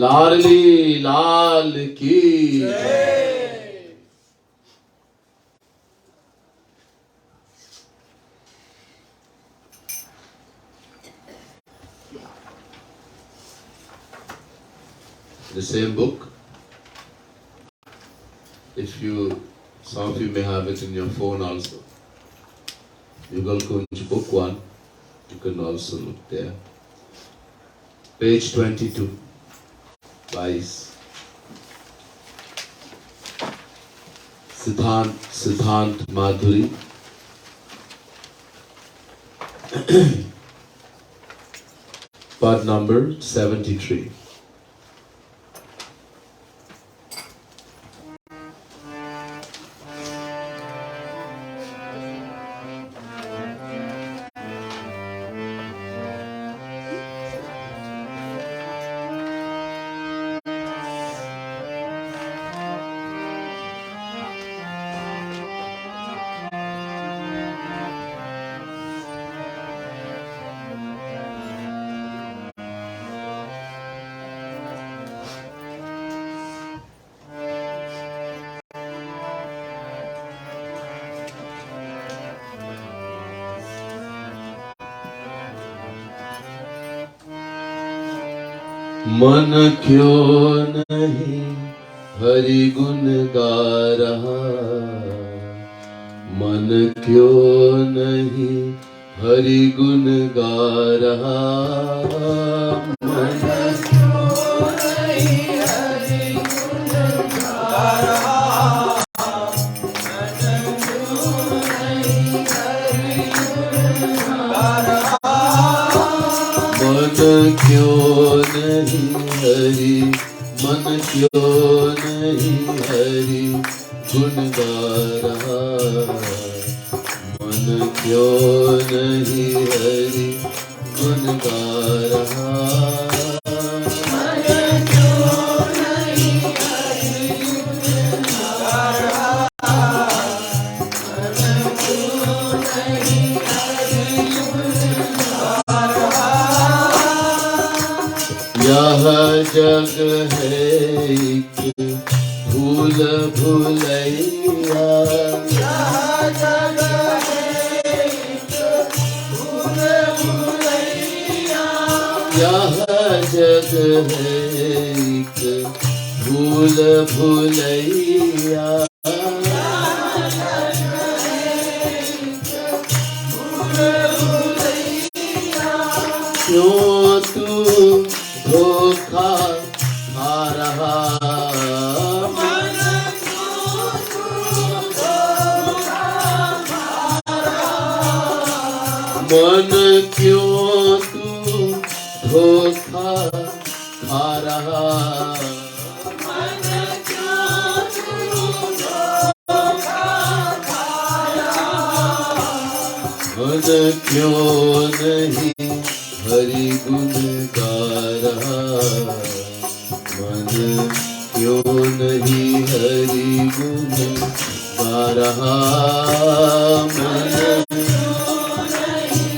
लाडली लाल की the same book. If you, some of you may have it in your phone also. Google Kunj book 1. You can also look there. Page 22. Vice. Siddhant Madhuri. Part number 73. मन क्यों नहीं हरि गुण गा रहा, मन क्यों नहीं हरि गुण गा रहा, मन क्यों नहीं हरि गुण गा रहा, मन क्यों नहीं हरि गुण गा रहा, मन क्यों नहीं हरि, मन क्यों नहीं हरि गुण गा रहा, मन क्यों नहीं हरि गुण गा रहा, मन क्यों नहीं हरि गुण गा रहा, मन क्यों नहीं हरि गुण गा रहा, यह जग है एक भूल भुलैया, यह जग है एक भूल भुलैया, यह जग है एक भूल भुलैया, यह जग है एक भूल भुलैया, क्यों तू धोखा खा रहा, मन क्यों तू धोखा खा रहा, मन क्यों तू धोखा खा रहा, मन क्यों तू धोखा खा रहा, मन क्यों नहीं हरि गुण गा रहा, मन क्यों नहीं हरि गुण गा रहा, मन क्यों नहीं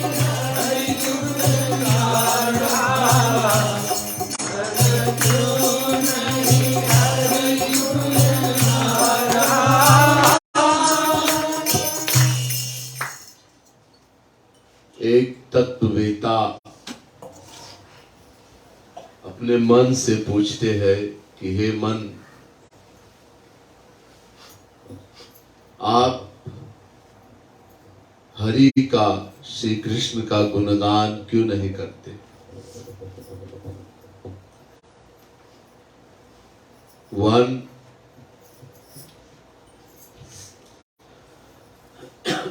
हरि गुण गा रहा, मन क्यों नहीं हरि गुण गा रहा। एक तत्ववेता अपने मन से पूछते हैं कि हे मन, आप हरि का, श्री कृष्ण का गुणगान क्यों नहीं करते? one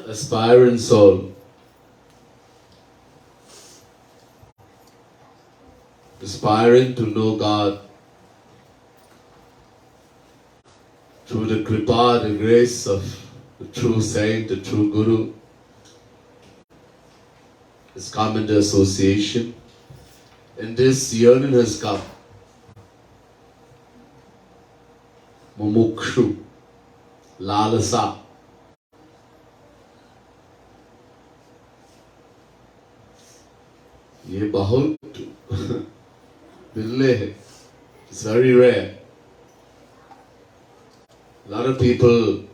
aspirant soul aspiring to know God through the kripa, the grace of the true saint, the true guru, has come into association, and this yearning has come. Mumukshu, lalasa. ये बहुत बिरले है. It's very rare. A lot of people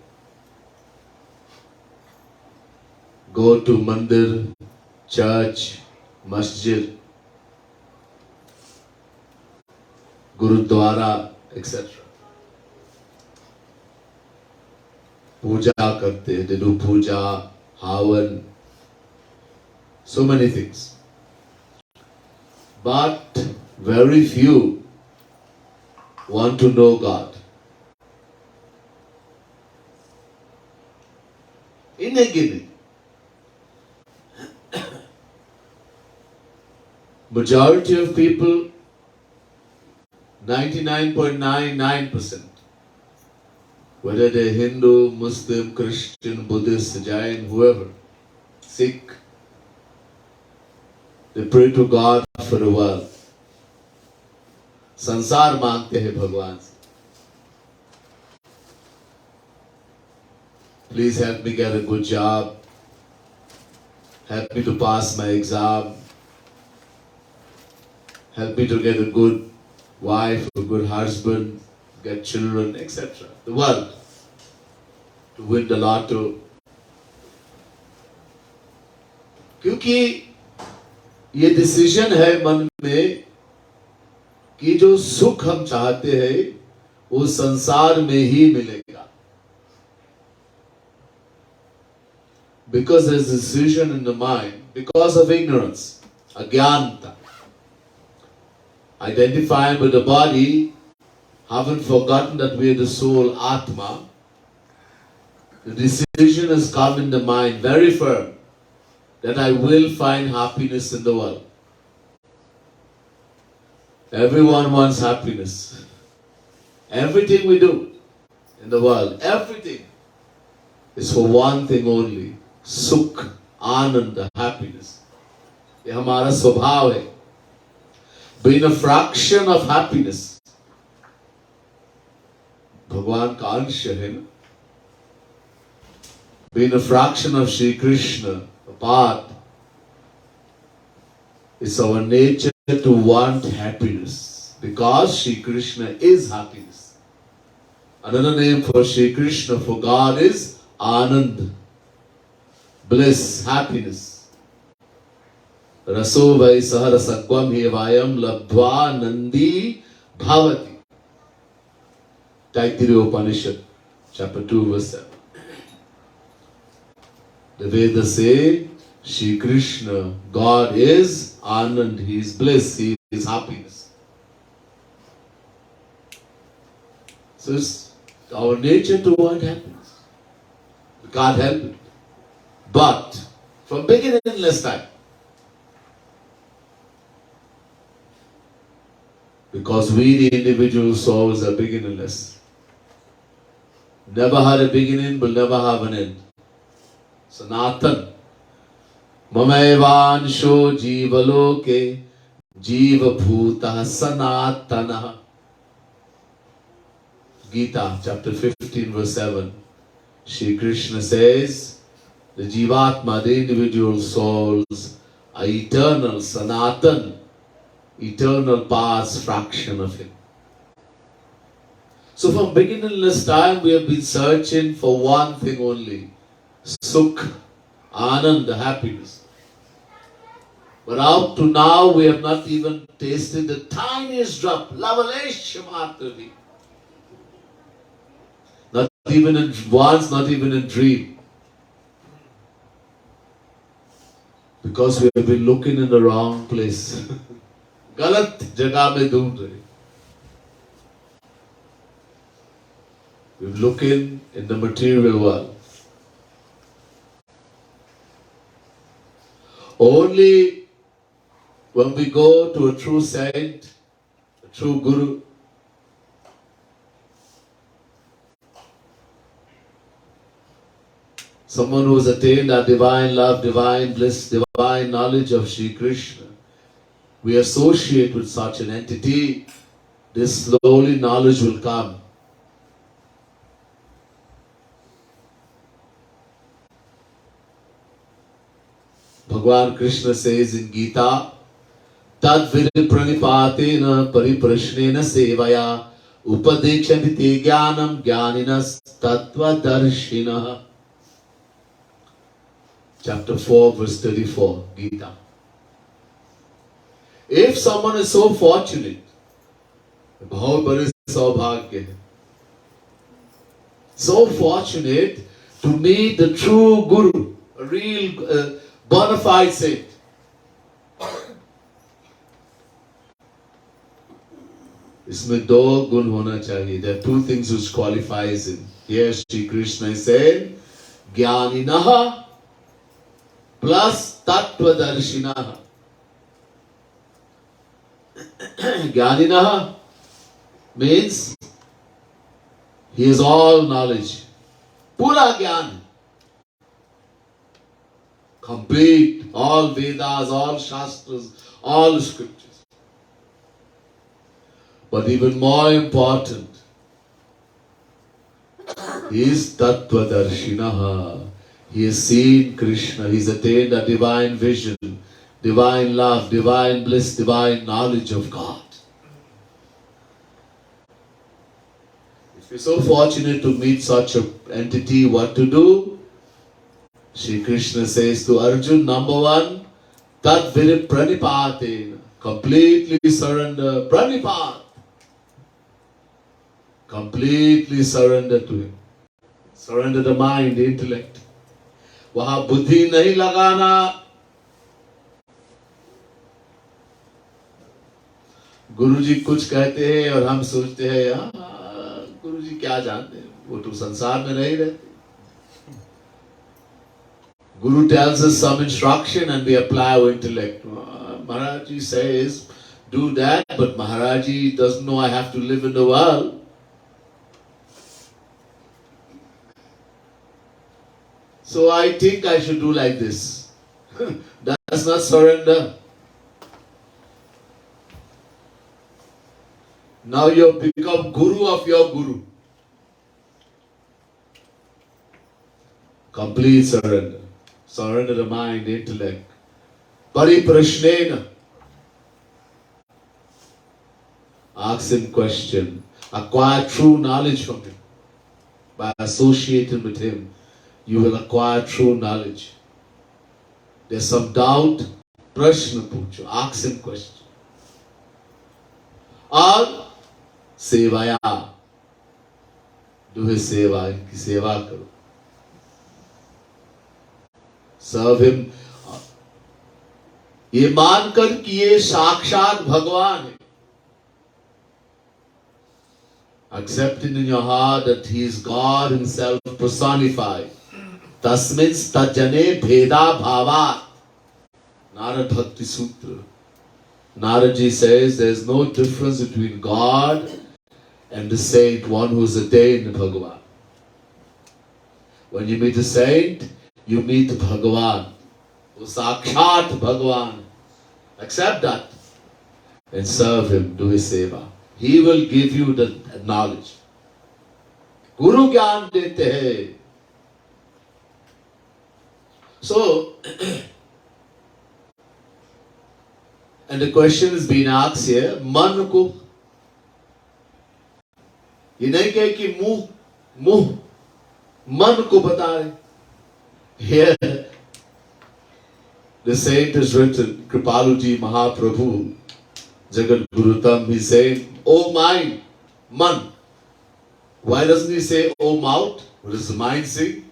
go to mandir, church, masjid, gurudwara, etc. Puja karte, they do puja, havan, so many things. But very few want to know God. In a Guinea, majority of people, 99.99%, whether they're Hindu, Muslim, Christian, Buddhist, Jain, whoever, Sikh, they pray to God for the world. संसार मांगते हैं भगवान से. Please help me get a good job. Help me to pass my exam. Help me to get a good wife, a good husband, get children, etc. The world. To win the lotto. क्योंकि ये decision है मन में कि जो सुख हम चाहते हैं वो संसार में ही मिलेगा. Because there's a decision in the mind, because of ignorance, agyanta, identifying with the body, haven't forgotten that we are the soul Atma. The decision has come in the mind very firm that I will find happiness in the world. Everyone wants happiness. Everything we do in the world, everything is for one thing only. Sukh, Ananda, happiness. ये हमारा स्वभाव है. Being a fraction of happiness. भगवान का अंश है ना. Being a fraction of Shri Krishna, a part, it's our nature to want happiness. Because Shri Krishna is happiness. Another name for Shri Krishna, for God, is Anand. Bliss, happiness. Raso vai saharasakvam hevayam labdva nandi bhavati. Taittiriya Upanishad, chapter 2, verse 7. The Vedas say, Shri Krishna, God is Anand, He is bliss, He is happiness. So it's our nature to want happiness. We can't help it. But from beginningless time, because we the individual souls are beginningless, never had a beginning, will never have an end. Sanatan. Mamaevansho jivaloke jiva bhuta sanatana. Gita, chapter 15, verse 7. Shri Krishna says, the Jivatma, the individual souls, are eternal, Sanatan, eternal past fraction of Him. So from beginningless time, we have been searching for one thing only. Sukh, Anand, happiness. But up to now, we have not even tasted the tiniest drop, Lavaleshya Matravi. Not even in once, not even in dream. Because we have been looking in the wrong place. Galat jagah mein dhoond rahe. We look in the material world. Only when we go to a true saint, a true guru, someone who has attained our divine love, divine bliss, divine knowledge of Sri Krishna, we associate with such an entity, this slowly knowledge will come. Bhagavan Krishna says in Gita, Tad viripranipatena pariprashnena sevaya upadekshati te jnanam jnaninas tattva darshinaha. Chapter 4, verse 34, Gita. If someone is so fortunate, बहुत बड़े सौभाग्य है, so fortunate to meet the true Guru, a real bona fide saint. इसमें दो गुण होना चाहिए. There are two things which qualifies him. Here Shri Krishna is saying, Jnaninaha plus Tattvadarshinaha. Jnaninaha means he has all knowledge. Pura Jnana. Complete, all Vedas, all Shastras, all scriptures. But even more important, he is Tattvadarshinaha. He has seen Krishna, he has attained a divine vision, divine love, divine bliss, divine knowledge of God. If you're so fortunate to meet such an entity, what to do? Shri Krishna says to Arjun, number one, Tat Virip Pranipate, completely surrender, Pranipat. Completely surrender to him. Surrender the mind, the intellect. वहां बुद्धि नहीं लगाना. गुरुजी कुछ कहते हैं और हम सोचते हैं गुरुजी क्या जानते हैं, वो तो संसार में नहीं रहते. Guru tells us some instruction and we apply our intellect. Maharaji says do that, but Maharaji doesn't know I have to live in the world. So I think I should do like this. That's not surrender. Now you have become guru of your guru. Complete surrender. Surrender the mind, intellect. Pariprashnena. Ask him question. Acquire true knowledge from him. By associating with him, you will acquire true knowledge. There's some doubt, prashna pucho, ask him question. Or sevaya, do his seva, inki seva karo. Serve him. ये मानकर कि ये साक्षात भगवान है. Accepting in your heart that he is God himself personified. Tasmin stajane bheda bhavat. Narad Bhakti Sutra. Naradji says there is no difference between God and the saint, one who is attained Bhagavan. When you meet a saint, you meet Bhagavan. Sakshat Bhagavan. Accept that and serve him, do his seva. He will give you the knowledge. Guru Gyan dete hai. So, and the question is being asked here, man ko, ये नहीं कहे कि मुंह मन को बता रहे. Here, the saint has written, Kripaluji Mahaprabhu, Jagat Gurutam, he said, oh mind, man. Why doesn't he say, oh mouth? What does the mind sing?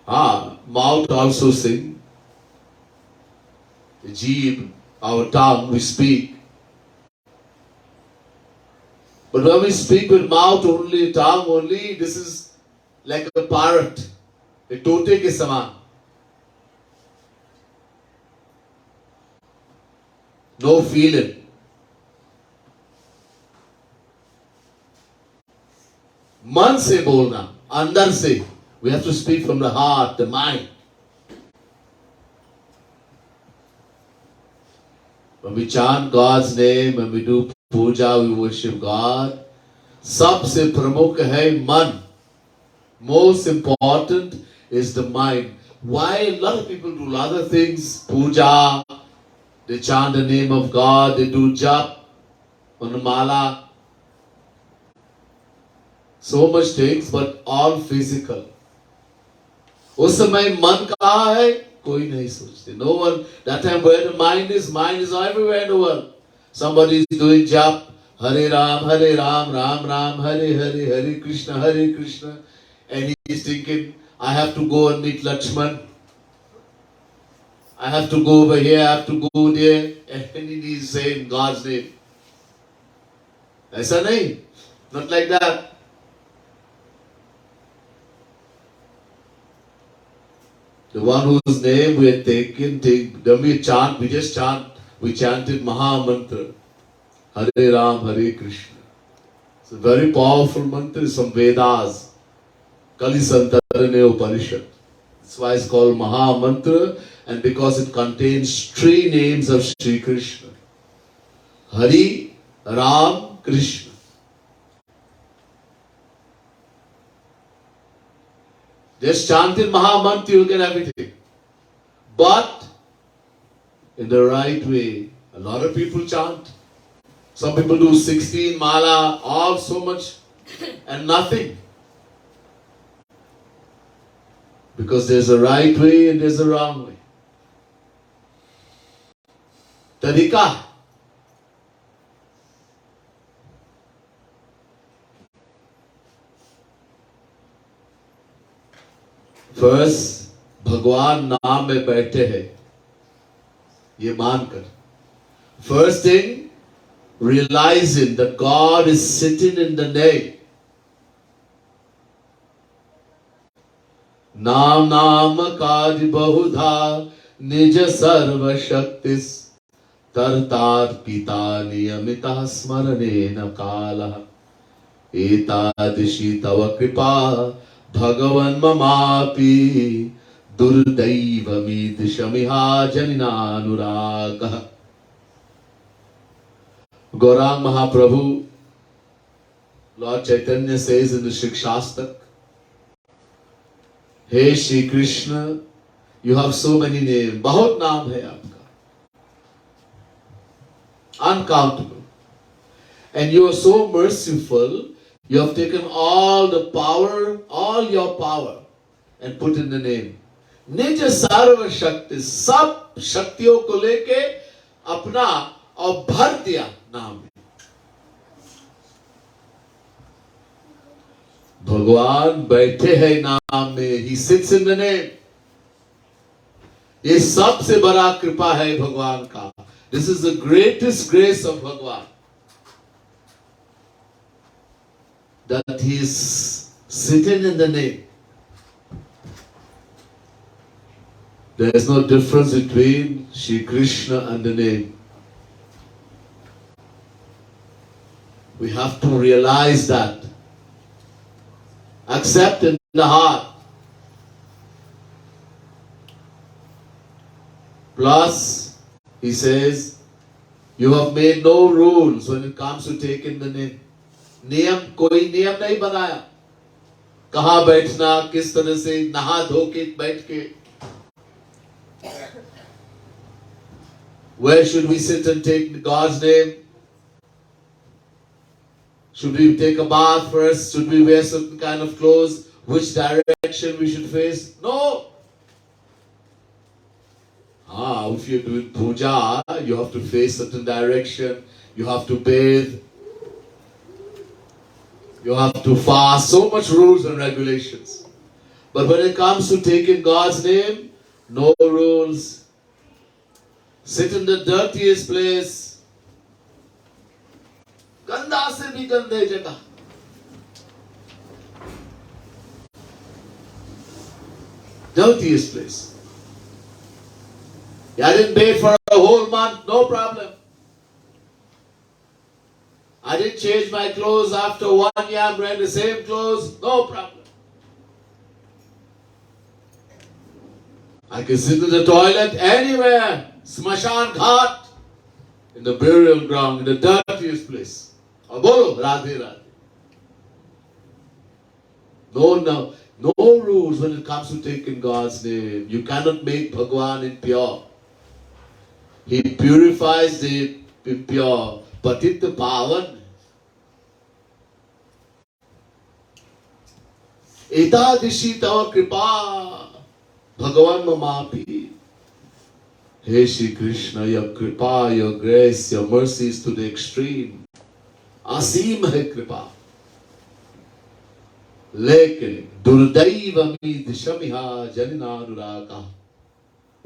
Mouth also sing. The jeeb, our tongue, we speak. But when we speak with mouth only, tongue only, this is like a parrot, a tote ke saman. No feeling. मन से बोलना, अंदर से. We have to speak from the heart, the mind. When we chant God's name, when we do puja, we worship God. सबसे प्रमुख है मन. Most important is the mind. Why a lot of people do a lot of things, puja, they chant the name of God, they do jap, on the mala, so much things, but all physical. उस समय मन कहाँ है कोई नहीं सोचते. No one. That time where the mind is everywhere in the world. Somebody is doing jap, Hare Ram, Ram Ram, Hare Hare, Hare Krishna, and he is thinking, I have to go and meet Lakshman. I have to go over here, I have to go there, and he is saying God's name. ऐसा नहीं. Not like that. The one whose name we are taking, when we chant, we chanted Maha Mantra. Hare Ram, Hare Krishna. It's a very powerful mantra, it's from Vedas. Kali Santarane Upanishad. That's why it's called Maha Mantra, and because it contains 3 names of Sri Krishna. Hari, Ram, Krishna. Just chanting Maha Mantra, you'll get everything. But in the right way. A lot of people chant. Some people do 16 mala, all so much, and nothing. Because there's a right way and there's a wrong way. Tarika. First, भगवान नाम में बैठे हैं, ये मानकर. First thing, realizing that God is sitting in the name. नाम नाम काज बहुधा निज सर्व शक्तिस तरतार पिता नियमिता स्मरणे न कालः एतादृशी तव कृपा भगवन् ममापि दुर्दैवमीदृशमिहा जनिनानुरागः. Gaurang Mahaprabhu, Lord Chaitanya says in the Shikshastak, Hey Shri Krishna, you have so many names. बहुत नाम है आपका. Uncountable. And you are so merciful, you have taken all the power, all your power, and put in the name. निज सर्व शक्ति, सब शक्तियों को लेके अपना और भर दिया नाम में. भगवान बैठे हैं नाम में. He sits in the name. ये सबसे बड़ा कृपा है भगवान का. This is the greatest grace of Bhagwan. That he is sitting in the name. There is no difference between Shri Krishna and the name. We have to realize that. Accept in the heart. Plus, he says, you have made no rules when it comes to taking the name. नियम, कोई नियम नहीं बनाया. कहाँ बैठना, किस तरह से नहा धो के बैठ के. Where should we sit and take God's name? Should we take a bath first? Should we wear certain kind of clothes? Which direction we should face? No. If you're doing puja, you have to face certain direction. You have to bathe. You have to fast. So much rules and regulations. But when it comes to taking God's name, no rules. Sit in the dirtiest place. गंदा से भी गंदे जगह. Dirtiest place. I didn't bathe for a whole month, no problem. I didn't change my clothes after 1 year, I'm wearing the same clothes, no problem. I can sit in the toilet anywhere, Smashan Ghat, in the burial ground, in the dirtiest place. Bolo, Radhe Radhe. No rules when it comes to taking God's name. You cannot make Bhagwan impure. He purifies the impure, Patit Pavan. Etadishi Tava Kripa Bhagavan Mamapi. Hey Shri Krishna, your Kripa, your grace, your mercy is to the extreme. Asim hai Kripa. Lekin Durdaiva Dishamiha Janinanuraka.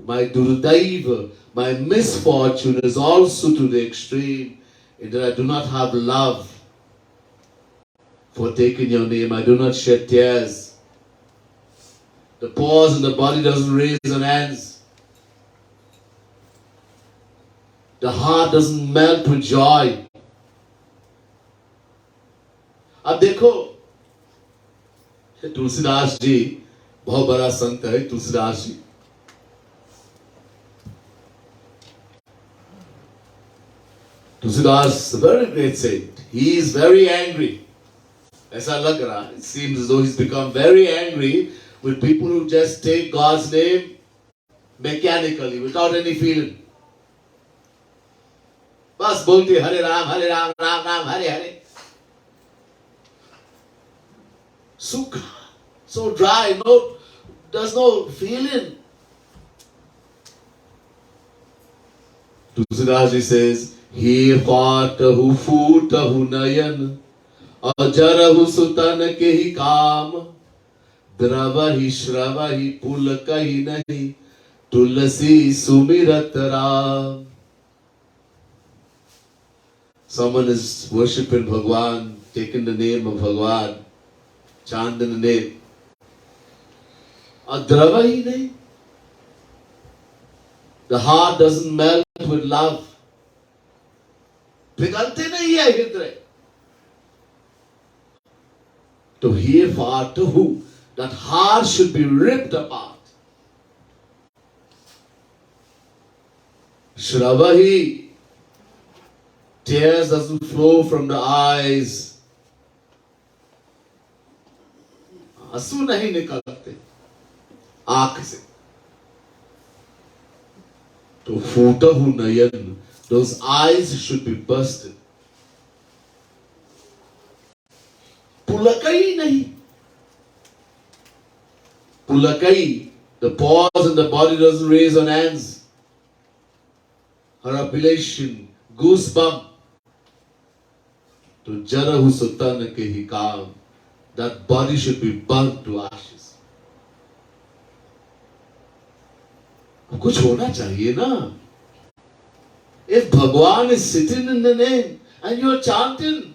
My Durdaiva, my misfortune is also to the extreme in that I do not have love for taking your name. I do not shed tears. The pores in the body doesn't raise on hands. The heart doesn't melt with joy. अब देखो तुलसीदास जी बहुत बड़ा संत है. Tulsidas ji Tulsidas, a very great saint. He is very angry. ऐसा लग रहा है. It seems as though he's become very angry with people who just take God's name mechanically, without any feeling. बस बोलते हरे Ram Ram Ram Hare Hare. So dry, there's no feeling. Tulsidas ji says, he faatahu footahu nayan ajarahu sutan kehi kaam dravahi shravahi pulakahi nahi tulasi sumirat ram. Someone is worshipping Bhagwan, taking the name of Bhagwan, chanting the name. Adravahi nahi. The heart doesn't melt with love. पिघलते नहीं है हृदय. To hear far to who? That heart should be ripped apart. Shravahi. Tears doesn't flow from the eyes. आंसू नहीं निकलते आंख से. तो फूटहु नयन. Those eyes should be bursted. Pulakai nahi. Pulakai, the pause in the body doesn't raise on hands. Harapilation, goosebump. To jarahu sultan ke hi kaam. That body should be burnt to ashes. कुछ होना चाहिए ना. If Bhagwan is sitting in the name and you are chanting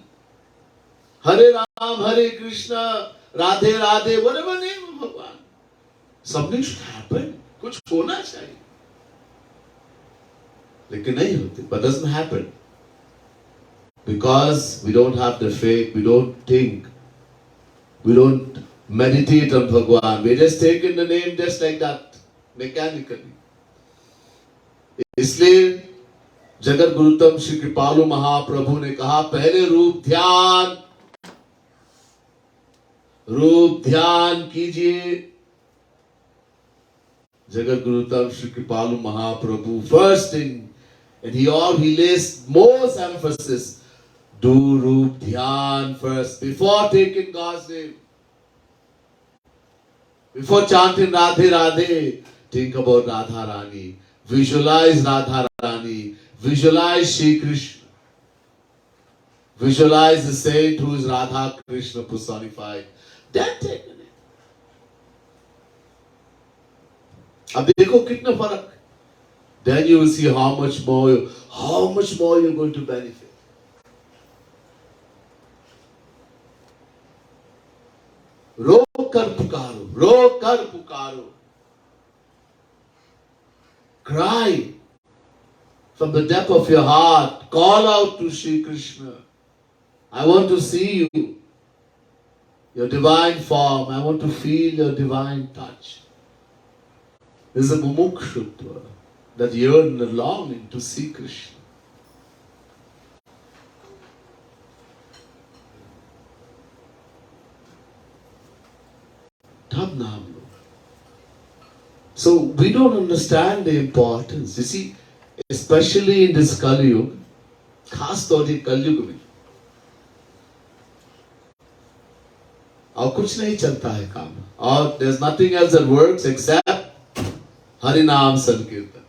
Hare Ram, Hare Krishna, Radhe Radhe, whatever name of Bhagwan, something should happen. कुछ होना चाहिए. लेकिन नहीं होते. But doesn't happen. Because we don't have the faith, we don't think, we don't meditate on Bhagwan. We just take in the name just like that, mechanically. इसलिए जगत गुरुतम श्री कृपालु महाप्रभु ने कहा पहले रूप ध्यान कीजिए. जगत गुरुतम श्री कृपालु महाप्रभु, first thing, and he lays most emphasis, do रूप ध्यान first before taking God's name. Before chanting Radhe Radhe, think about Radha Rani. Visualize Radha Rani. Visualize Shri Krishna. Visualize the saint who is Radha Krishna personified. Then take the name. अब देखो कितना फर्क. Then you will see how much more you're going to benefit. कर पुकारो, रो कर पुकारो. Cry from the depth of your heart. Call out to Shri Krishna. I want to see you, your divine form. I want to feel your divine touch. This is a mumukshutva, that yearn and longing to see Krishna. Tab naam lo. So we don't understand the importance. You see, especially in this Kali Yuga, खास तौर से कल युग में और कुछ नहीं चलता है काम, और there's nothing else that works except Hari नाम संकीर्तन.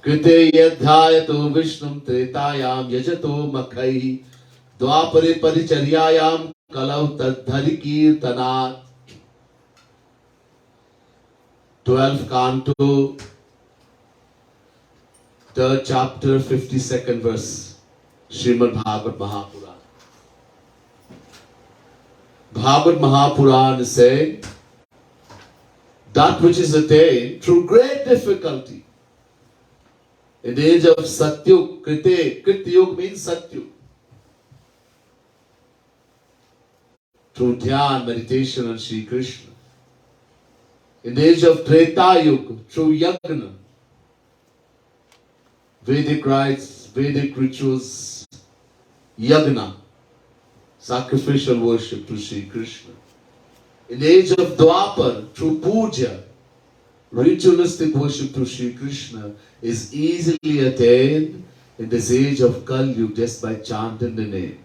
कृते यध्यायतो विष्णुं त्रेतायाम यजतो मखैः द्वापरे परिचर्यायाम कलौ तद्धरि कीर्तनात्. 12th canto, 3rd chapter, 52nd verse, Srimad Bhagavad Mahapuran. Bhagavad Mahapuran is saying that which is attained through great difficulty in the age of Satyug, Krite, Krityug means Satyug. Through dhyan, meditation on Shri Krishna. In the age of Treta Yuga, through Yagna, Vedic rites, Vedic rituals, Yagna, sacrificial worship to Shri Krishna. In the age of Dwapar, through Puja, ritualistic worship to Shri Krishna is easily attained in this age of Kali Yuga just by chanting the name.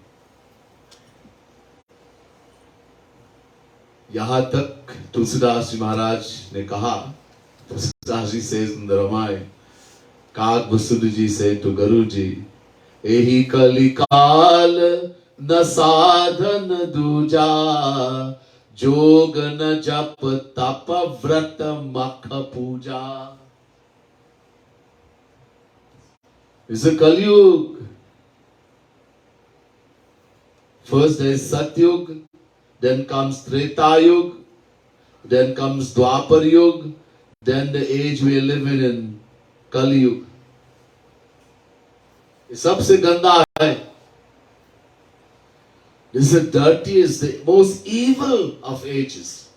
यहाँ तक तुलसीदास जी महाराज ने कहा, Tulsidas ji says in the Ramayana, काग वसुद जी से to गुरु जी, एही कली काल न साधन दूजा, जोग न जप तप व्रत मख पूजा. It's a Kali Yuga. First there is Satyug, then comes Treta Yuga, then comes Dwapar Yuga, then the age we are living in, Kali Yuga. ये सबसे गंदा है. This is the dirtiest, the most evil of ages.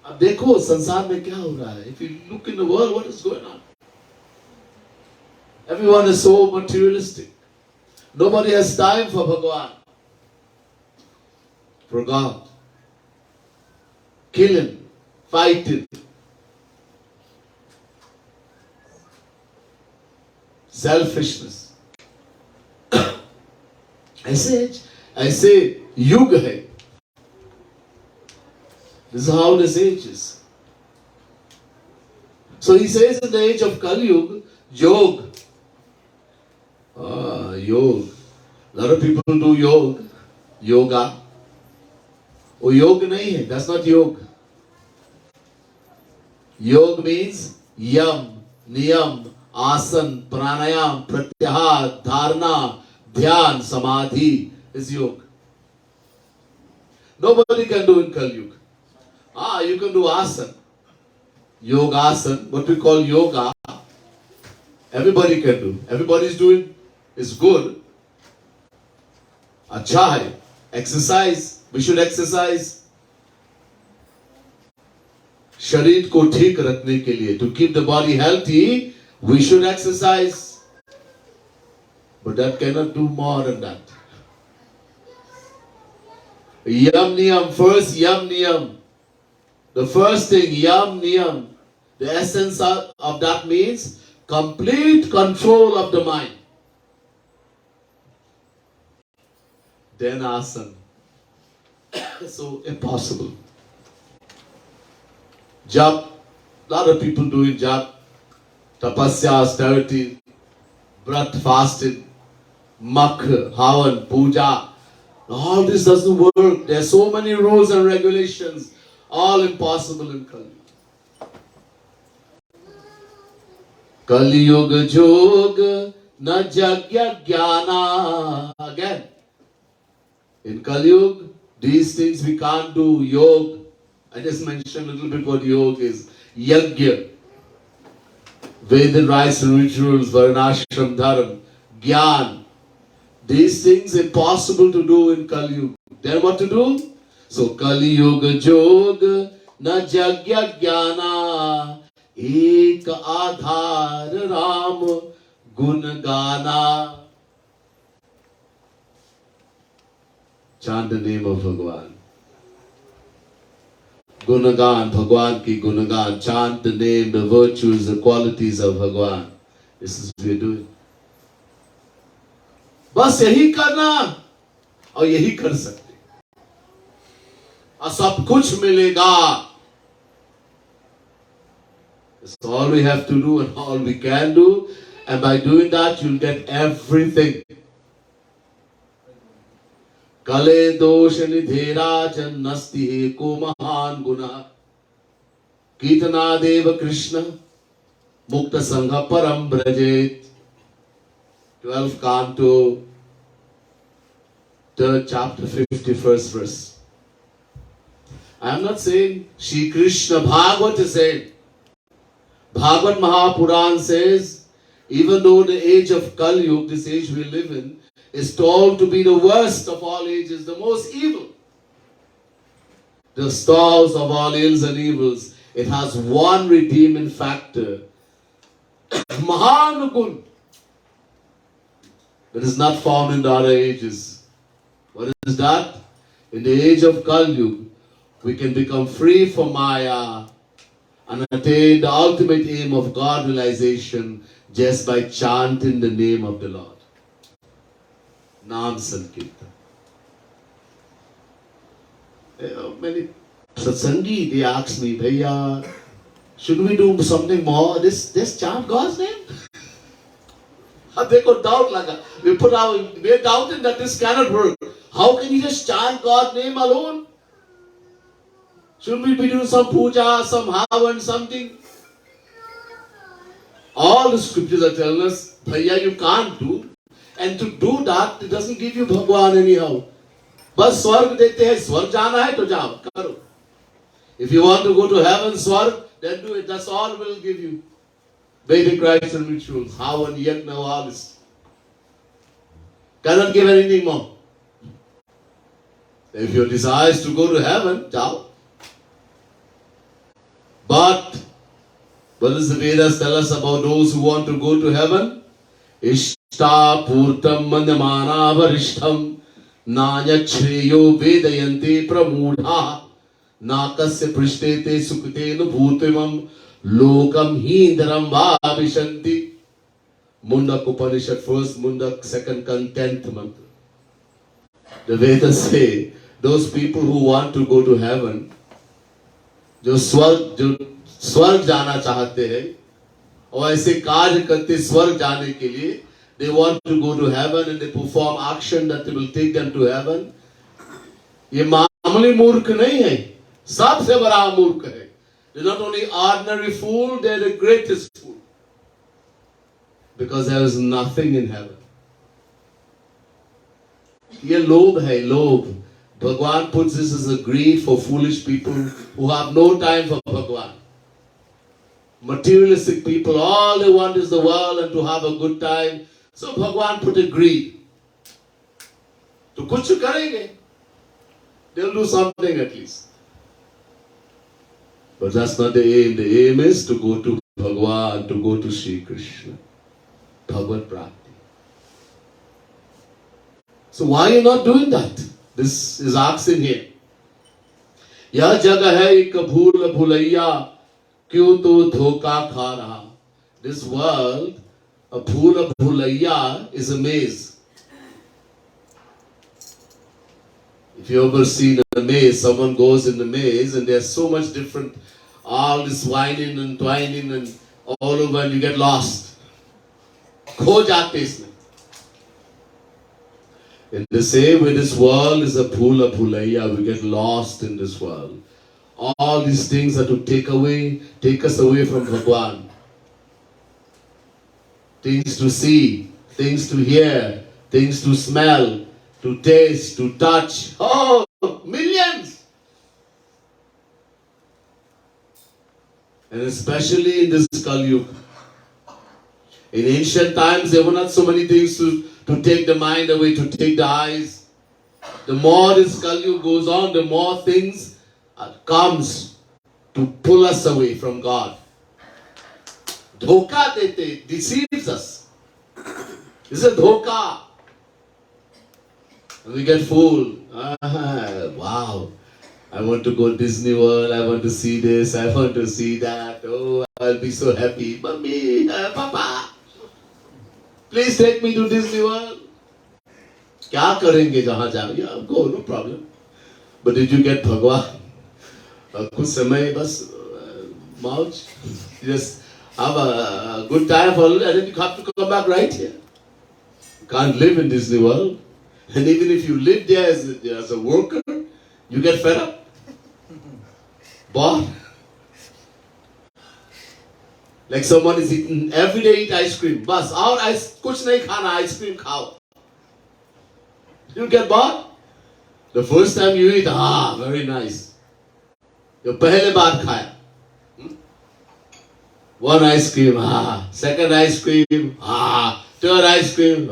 अब देखो संसार में क्या हो रहा है. If you look in the world, what is going on? Everyone is so materialistic. Nobody has time for Bhagavan, for God. Killing, fighting, selfishness. ऐसे युग है. This is how this age is. So he says in the age of Kali Yuga, Yoga. Yoga. A lot of people do yoga. वो योग नहीं है. That's not yoga. Yoga means yam, niyam, asan, pranayam, pratyahar, dharana, dhyan, samadhi is yoga. Nobody can do in Kali Yuga. You can do asan, yogasan, what we call yoga. Everybody can do. Everybody is doing. Is good. अच्छा है. Exercise. We should exercise. शरीर को ठीक रखने के लिए, to keep the body healthy, we should exercise. But that cannot do more than that. Yam niyam, first yam niyam. The first thing, yam niyam. The essence of that means complete control of the mind. Then asan. So impossible. Jap. A lot of people doing jap. Tapasya, austerity, vrat, fasting, mak, havan, puja. All this doesn't work. There are so many rules and regulations. All impossible in Kali. Kali Yuga Jog na Jagya Jnana. Again. In Kali Yuga, these things we can't do. Yoga, I just mentioned a little bit what yoga is. Yajna, Vedic rites and rituals, Varnashram Dharam, Gyan. These things impossible to do in Kali Yuga. Then what to do? So Kali Yuga Yoga na Jagya Jnana Ek Aadhar Ram Gun Gana. Chant the name of Bhagwan. Gunagan, Bhagwan ki Gunagan. Chant the name, the virtues, the qualities of Bhagwan. This is what we are doing. बस यही करना और यही कर सकते और सब कुछ मिलेगा. That's all we have to do and all we can do, and by doing that you'll get everything. Kale dosh nidhera jan nasti eko mahan guna Kitana deva Krishna mukta sangha param brajet. 12th canto, 3rd chapter, 51st verse. I am not saying Shri Krishna, Bhagavad is saying. Bhagavad Mahapuran says, even though the age of Kali Yuga, this age we live in, is told to be the worst of all ages, the most evil, the source of all ills and evils, it has one redeeming factor, Mahanugun, that is not found in the other ages. What is that? In the age of Kali Yuga, we can become free from Maya and attain the ultimate aim of God realization just by chanting the name of the Lord. Naam Sankirtan. Many Satsangi, they ask me, Bhaiya, should we do something more? Just chant God's name? They got doubt laga. We're doubting that this cannot work. How can you just chant God's name alone? Should we be doing some puja, some havan, something? All the scriptures are telling us, Bhaiya, you can't do. And to do that, it doesn't give you Bhagwan anyhow. Bas swarg dete hai, swarg jana hai to jao, karo. If you want to go to heaven, swarg, then do it. That's all will give you. Vedic rites and rituals, havan, yajna, all this. Cannot give anything more. If your desire is to go to heaven, jao. But what does the Vedas tell us about those who want to go to heaven? Ishta purtam manyamana varishtham nanya chreyo vedayante pramudha nakasya prishtete sukutenu bhutimam lokam hindaram vavishanti. Mundak Upanishad, first Mundak, second tenth mantra. The Vedas say, those people who want to go to heaven, जो स्वर्ग जाना चाहते हैं और ऐसे कार्य करते स्वर्ग जाने के लिए, they want to go to heaven and they perform action that will take them to heaven. ये मामूली मूर्ख नहीं है, सबसे बड़ा मूर्ख है. They're not only ordinary fool, they're the greatest fool. Because there is nothing in heaven. ये लोभ है, लोभ. Bhagwan puts this as a greed for foolish people who have no time for Bhagwan. Materialistic people, all they want is the world and to have a good time. So Bhagwan put a greed. To kuch karenge. They'll do something at least. But that's not the aim. The aim is to go to Bhagwan, to go to Sri Krishna. Bhagavad Prapti. So why are you not doing that? This is asking here. यह जगह है एक भूल भुलैया क्यों तो धोखा खा रहा. This world, a भूल Bhulaiyaa, is a maze. If you ever seen a maze, someone goes in the maze and there's so much different, all this winding and twining and all over, and you get lost. खो जाते इसमें. In the same way, this world is a bhula bhulaiya. We get lost in this world. All these things are to take us away from Bhagwan. Things to see, things to hear, things to smell, to taste, to touch. Oh, millions! And especially in this Kali Yuga. In ancient times, there were not so many things to take the mind away, to take the eyes. The more this Kali Yuga goes on, the more things comes to pull us away from God. Dhoka dete, deceives us. It's a dhoka. And we get fooled. Wow. I want to go to Disney World. I want to see this. I want to see that. Oh, I'll be so happy. Mommy, Papa, please take me to Disney World. क्या करेंगे जहाँ जाओ? Yeah, go, no problem. But did you get Bhagwan? कुछ समय बस मौज. Just have a good time for and then you have to come back right here. You can't live in Disney World. And even if you live there as a worker, you get fed up. Bored. Like someone is eating, every day eat ice cream. Bas, aur kuch nahi khana, ice cream khao. You get bored? The first time you eat, very nice. You pehle baar khaya. One ice cream, second ice cream, third ice cream,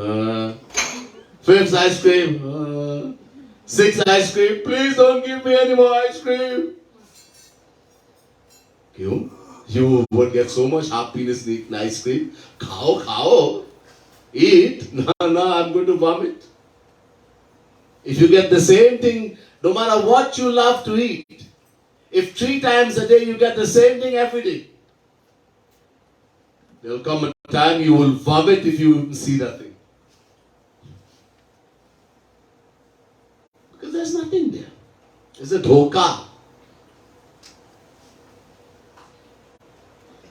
fifth ice cream, sixth ice cream. Please don't give me any more ice cream. You would get so much happiness eating ice cream. Khao. Eat. No, I'm going to vomit. If you get the same thing, no matter what you love to eat, if 3 times a day you get the same thing every day, there will come a time you will vomit if you see that thing. Because there's nothing there. It's a dhoka.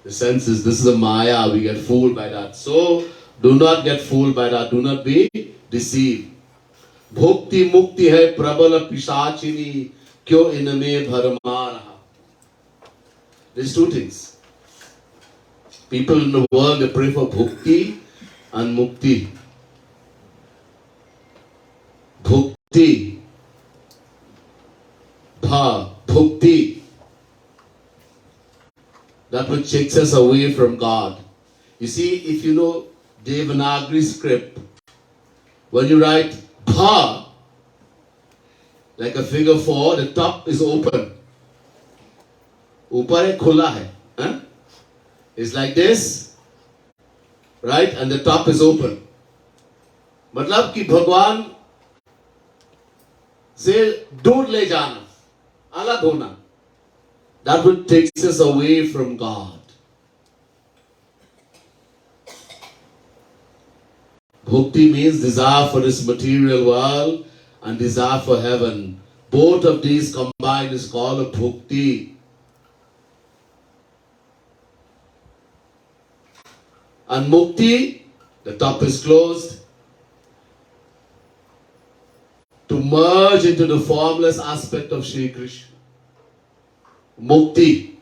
The sense is, this is a maya, we get fooled by that. So, do not get fooled by that. Do not be deceived. Bhukti mukti hai prabala pisachini kyo iname bharama raha. There's 2 things. People in the world, they pray for bhukti and mukti. Bhukti. Bhukti. That which takes us away from God. You see, if you know Devanagari script, when you write Bha, like a figure 4, the top is open. Upar hai khula hai. It's like this, right? And the top is open. मतलब कि भगवान से दूर ले जाना, अलग होना. That would take us away from God. Bhukti means desire for this material world and desire for heaven. Both of these combined is called a bhukti. And mukti, the top is closed, to merge into the formless aspect of Shri Krishna. Mukti,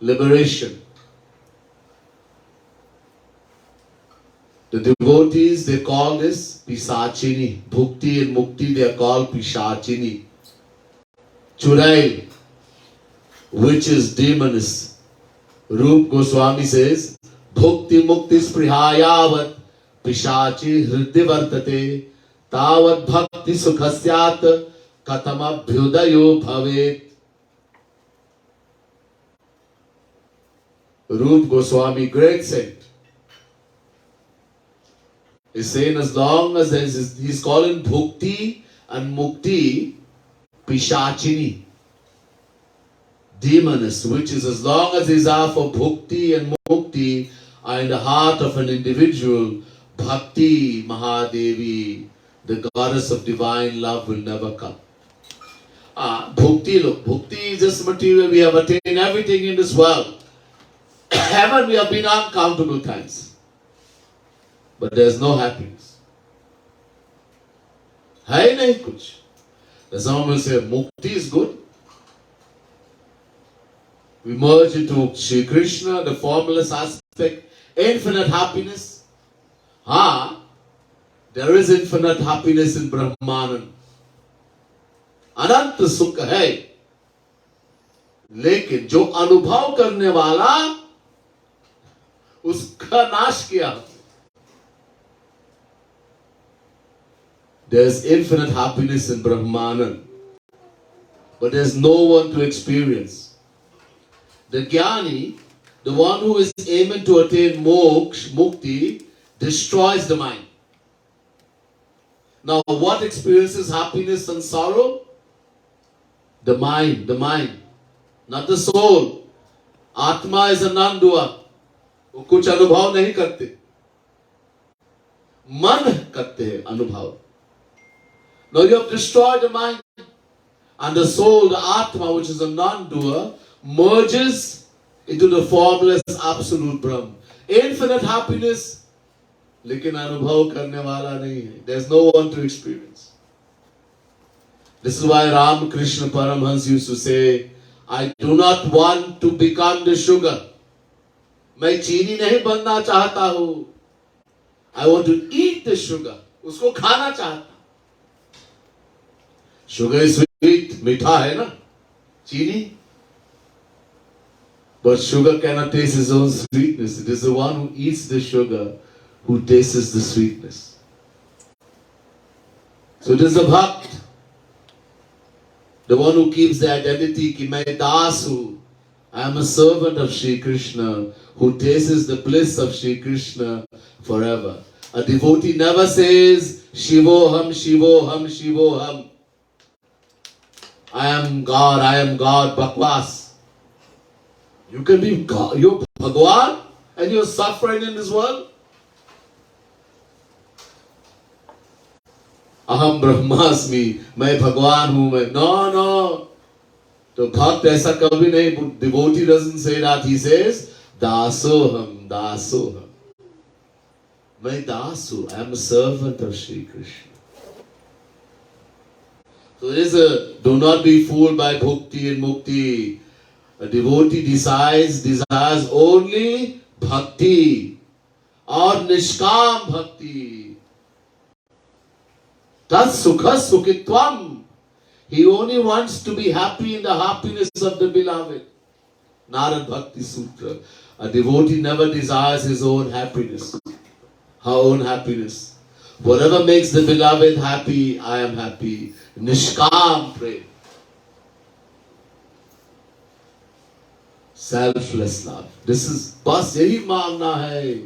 liberation. The devotees, they call this Pisachini. Bhukti and Mukti, they are called Pisachini. Churail, which is demoness. Rup Goswami says, Bhukti Mukti Sprihayavat Pishachi Hriddi Vartate Tavat Bhakti Sukhasyat Katama Bhyudayo Bhavet. Rup Goswami, great saint, is saying as long as there is, he's calling Bhukti and Mukti Pishachini, demoness, which is as long as these are for Bhukti and Mukti are in the heart of an individual, Bhakti Mahadevi, the goddess of divine love, will never come. Bhukti, look, Bhukti is just material. We have attained everything in this world. Heaven we have been uncountable times. But there is no happiness. Hai nahi kuch. The someone will say, Mukti is good. We merge into Shri Krishna, the formless aspect, infinite happiness. There is infinite happiness in Brahmanand. अनंत सुख है, लेकिन जो अनुभव करने वाला उसका नाश किया. There's infinite happiness in Brahmanand, but there's no one to experience. The Jnani, the one who is aiming to attain moksha, mukti, destroys the mind. Now, what experiences happiness and sorrow? The mind, not the soul. Atma is a non-doer. वो कुछ अनुभव नहीं करते, मन करते हैं अनुभव. Now you have destroyed the mind, and the soul, the Atma, which is a non-doer, merges into the formless absolute Brahm. Infinite happiness, लेकिन अनुभव करने वाला नहीं है. There's no one to experience. This is why Ramakrishna Paramhans used to say, I do not want to become the sugar. मैं चीनी नहीं बनना चाहता हूं. I want to eat the sugar. उसको खाना चाहता. Sugar is sweet, मीठा है ना, चीनी. But sugar cannot taste its own sweetness. It is the one who eats the sugar who tastes the sweetness. So it is the bhakt, the one who keeps the identity कि मैं दास हूं. I am a servant of Shri Krishna who tastes the bliss of Shri Krishna forever. A devotee never says Shivoham, Shivoham, Shivoham. I am God, bakwas. You can be God, you're Bhagwan and you're suffering in this world. Aham Brahmasmi, मैं भगवान हूं मैं. No. तो भक्त ऐसा कभी नहीं. Devotee doesn't say that. He says दासोहम, दासोहम. मैं दास हूं. I am a servant of Shri Krishna. So there is do not be fooled by bhukti and mukti. A devotee desires only bhakti or nishkam bhakti. Tat sukha sukhitvam. He only wants to be happy in the happiness of the beloved. Narad Bhakti Sutra. A devotee never desires his own happiness, her own happiness. Whatever makes the beloved happy, I am happy. Nishkam prem. Selfless love. This is bas yahi mangna hai.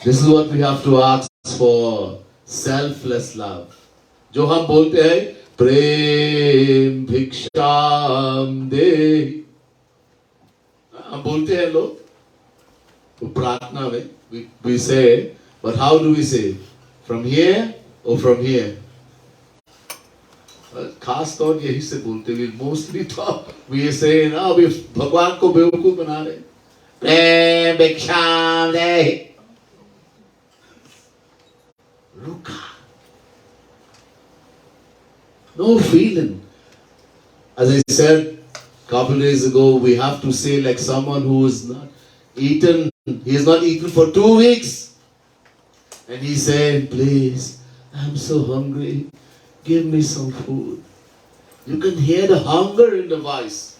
This is what we have to ask for. Selfless love. जो हम बोलते हैं प्रेम भिक्षाम दे, हम बोलते हैं लोग प्रार्थना में. We say, but how do we say? From here or from here? खास तौर यही से बोलते हैं. Mostly we say ना, अभी भगवान को बेवकूफ बना रहे. प्रेम भिक्षाम दे. रुका. No feeling. As I said a couple days ago, we have to say like someone who is not eaten. He has not eaten for 2 weeks. And he said, please, I'm so hungry. Give me some food. You can hear the hunger in the voice.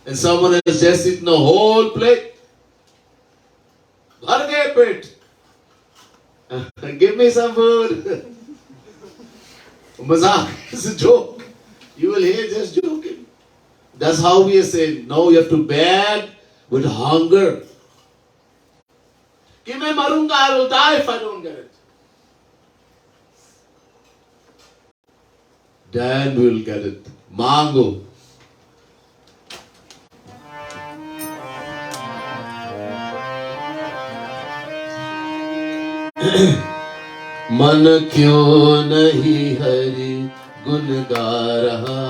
And someone has just eaten a whole plate. Bhar gaye pet. Give me some food. Mazak is a joke. You will hear just joking. That's how we are saying. Now you have to beg with hunger. Ki main marunga, I will die if I don't get it. Then we will get it. Mango. मन क्यों नहीं हरि गुण गा रहा.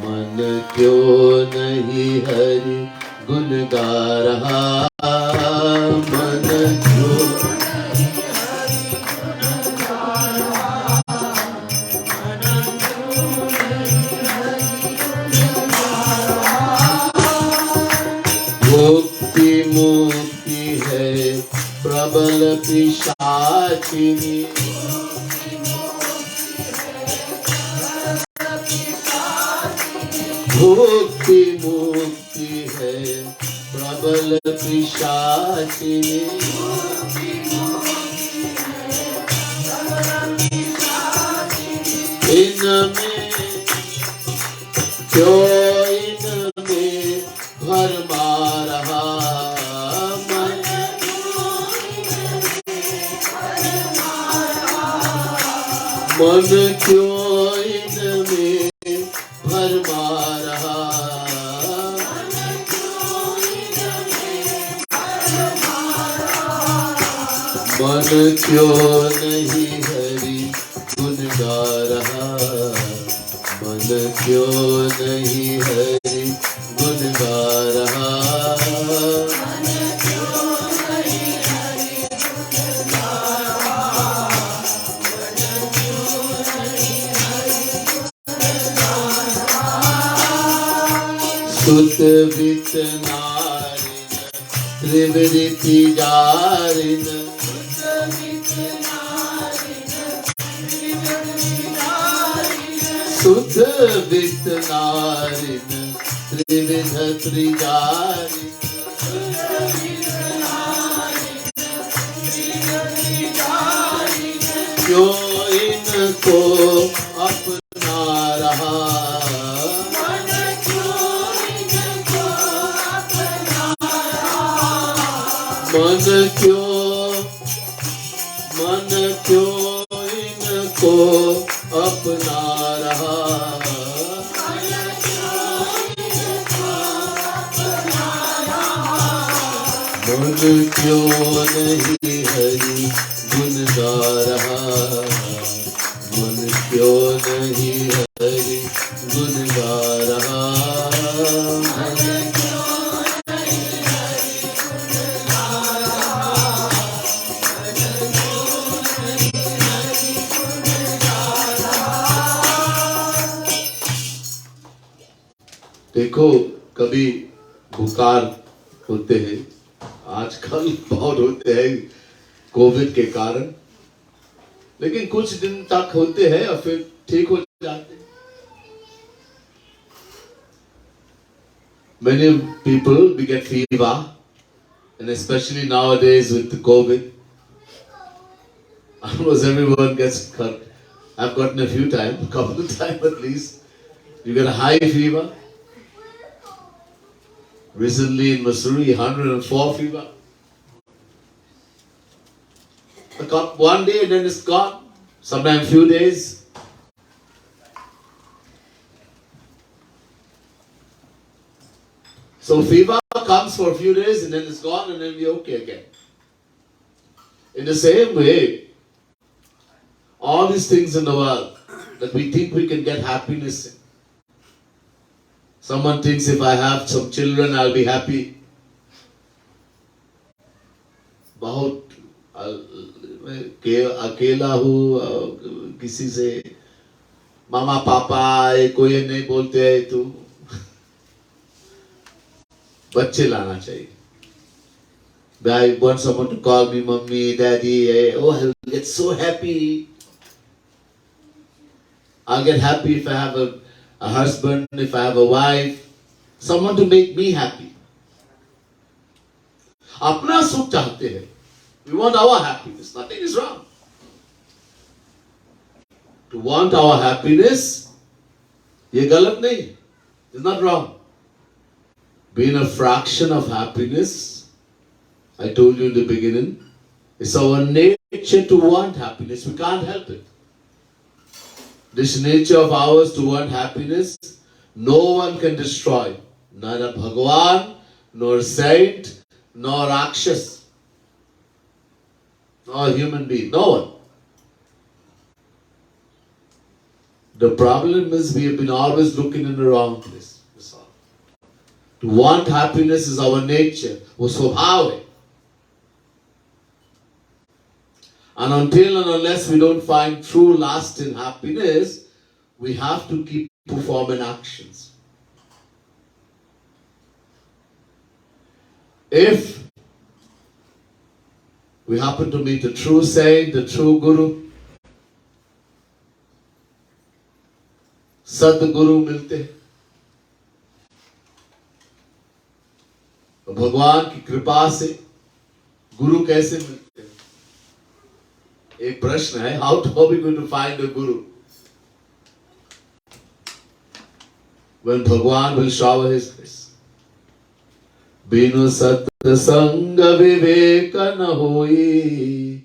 मन क्यों नहीं हरि गुण गा रहा. मन क्यों नहीं हरि गुण गा रहा. मन क्यों नहीं हरि गुण गा रहा. मुक्ति मुक्ति है प्रभ प्रबल पिशाचिनी भुक्ति मुक्ति है प्रबल पिशाचिनी इनमें क्यों इनमें भरमा रहा मन क्यों इनमें भरमा रहा मन क्यों नहीं हरि गुण गा रहा मन क्यों नहीं हरि गुण गा रहा सुत वित नारिन त्रिवृति जारिन सुत वित नारिन त्रिविध त्रिजारिन क्यों इनको अपना रहा मन क्यों इनको अपना रहा मन क्यों नहीं हरि गुण गा रहा मन क्यों नहीं हरि गुण गा रहा देखो कभी बुखार होते हैं आजकल बहुत होते हैं कोविड के कारण लेकिन कुछ दिन तक होते हैं और फिर ठीक हो जाते हैं many people we get fever and especially nowadays with the COVID almost everyone gets cut. I've gotten a few times, a couple of times at least. You get a high fever. Recently in Missouri, 104 fever. One day and then it's gone. Sometimes few days. So fever comes for a few days and then it's gone and then we're okay again. In the same way, all these things in the world that we think we can get happiness in. Someone thinks if I have some children, I'll be happy. बहुत अकेला हूँ किसी से मामा पापा कोई नहीं बोलते है तू बच्चे लाना चाहिए. I want someone to call me mommy, daddy. Oh, I'll get so happy. I'll get happy if I have a husband, if I have a wife. Someone to make me happy. अपना सुख चाहते हैं. We want our happiness. Nothing is wrong. To want our happiness, ये गलत नहीं. It's not wrong. Being a fraction of happiness, I told you in the beginning, it's our nature to want happiness. We can't help it. This nature of ours to want happiness, no one can destroy. Neither Bhagavan, nor saint, nor Rakshas, nor human being. No one. The problem is we have been always looking in the wrong place. That's all. To want happiness is our nature. वो स्वभाव है. And until and unless we don't find true lasting happiness, we have to keep performing actions. If we happen to meet a true saint, a true guru, सदगुरु मिलते हैं, भगवान की कृपा से गुरु कैसे मिलते हैं? एक प्रश्न है, how are we going to find a guru when Bhagwan will shower his grace? Binu satsanga viveka na hoi.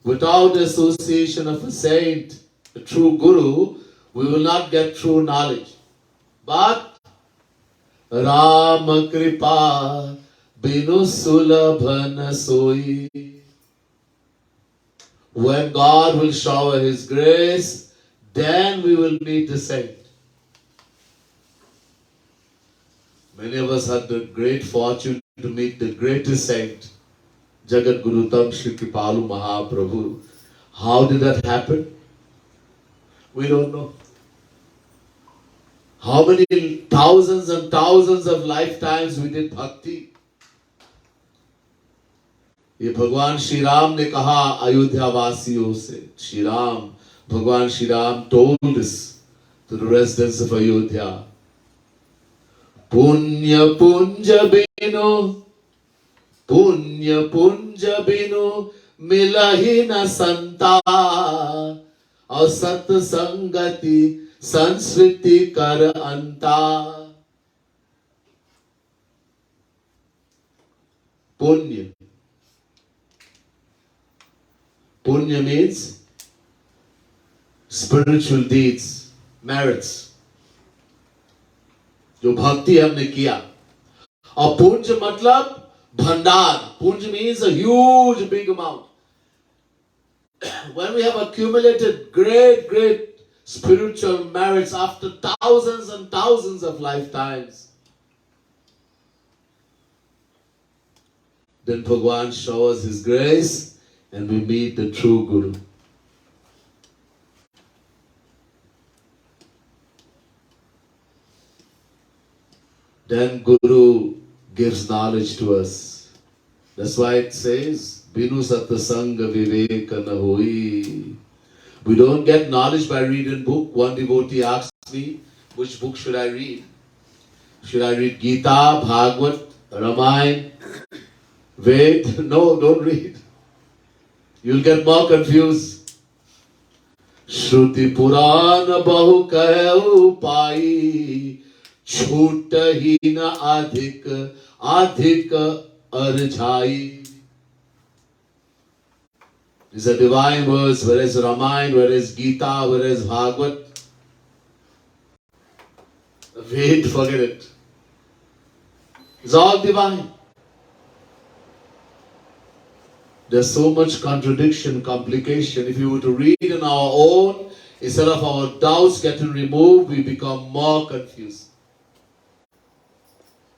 Without association of a saint, a true guru, we will not get true knowledge. But Rama kripa binu sulabha soi. When God will shower His grace, then we will meet the saint. Many of us had the great fortune to meet the greatest saint, Jagat Gurutam Shri Kripalu Mahaprabhu. How did that happen? We don't know. How many thousands and thousands of lifetimes we did bhakti? ये भगवान श्री राम ने कहा अयोध्या वासियों से, श्री राम, भगवान Shri Ram told this to the residents of Ayodhya. पुण्य पुंज बिनु मिला ही न संता, और सत्संगति संस्कृति कर अंता. Punya means spiritual deeds, merits, जो भक्ति हमने किया. और पुंज मतलब भंडार. Punj means a huge, big amount. When we have accumulated great spiritual merits after thousands and thousands of lifetimes, then Bhagwan showers His grace and we meet the true Guru. Then Guru gives knowledge to us. That's why it says, Binu satsanga viveka na hoi. We don't get knowledge by reading book. One devotee asked me, which book should I read? Should I read Gita, Bhagavad, Ramayana, Ved? No, don't read. You'll get more confused. Shruti Purana Bahu Kahu Pai, Chhuta Hina Adhik Arjhai. These are divine words, whereas Ramayana, whereas Gita, whereas Bhagavad. Wait, forget it. It's all divine. There's so much contradiction, complication. If you were to read on our own, instead of our doubts getting removed, we become more confused.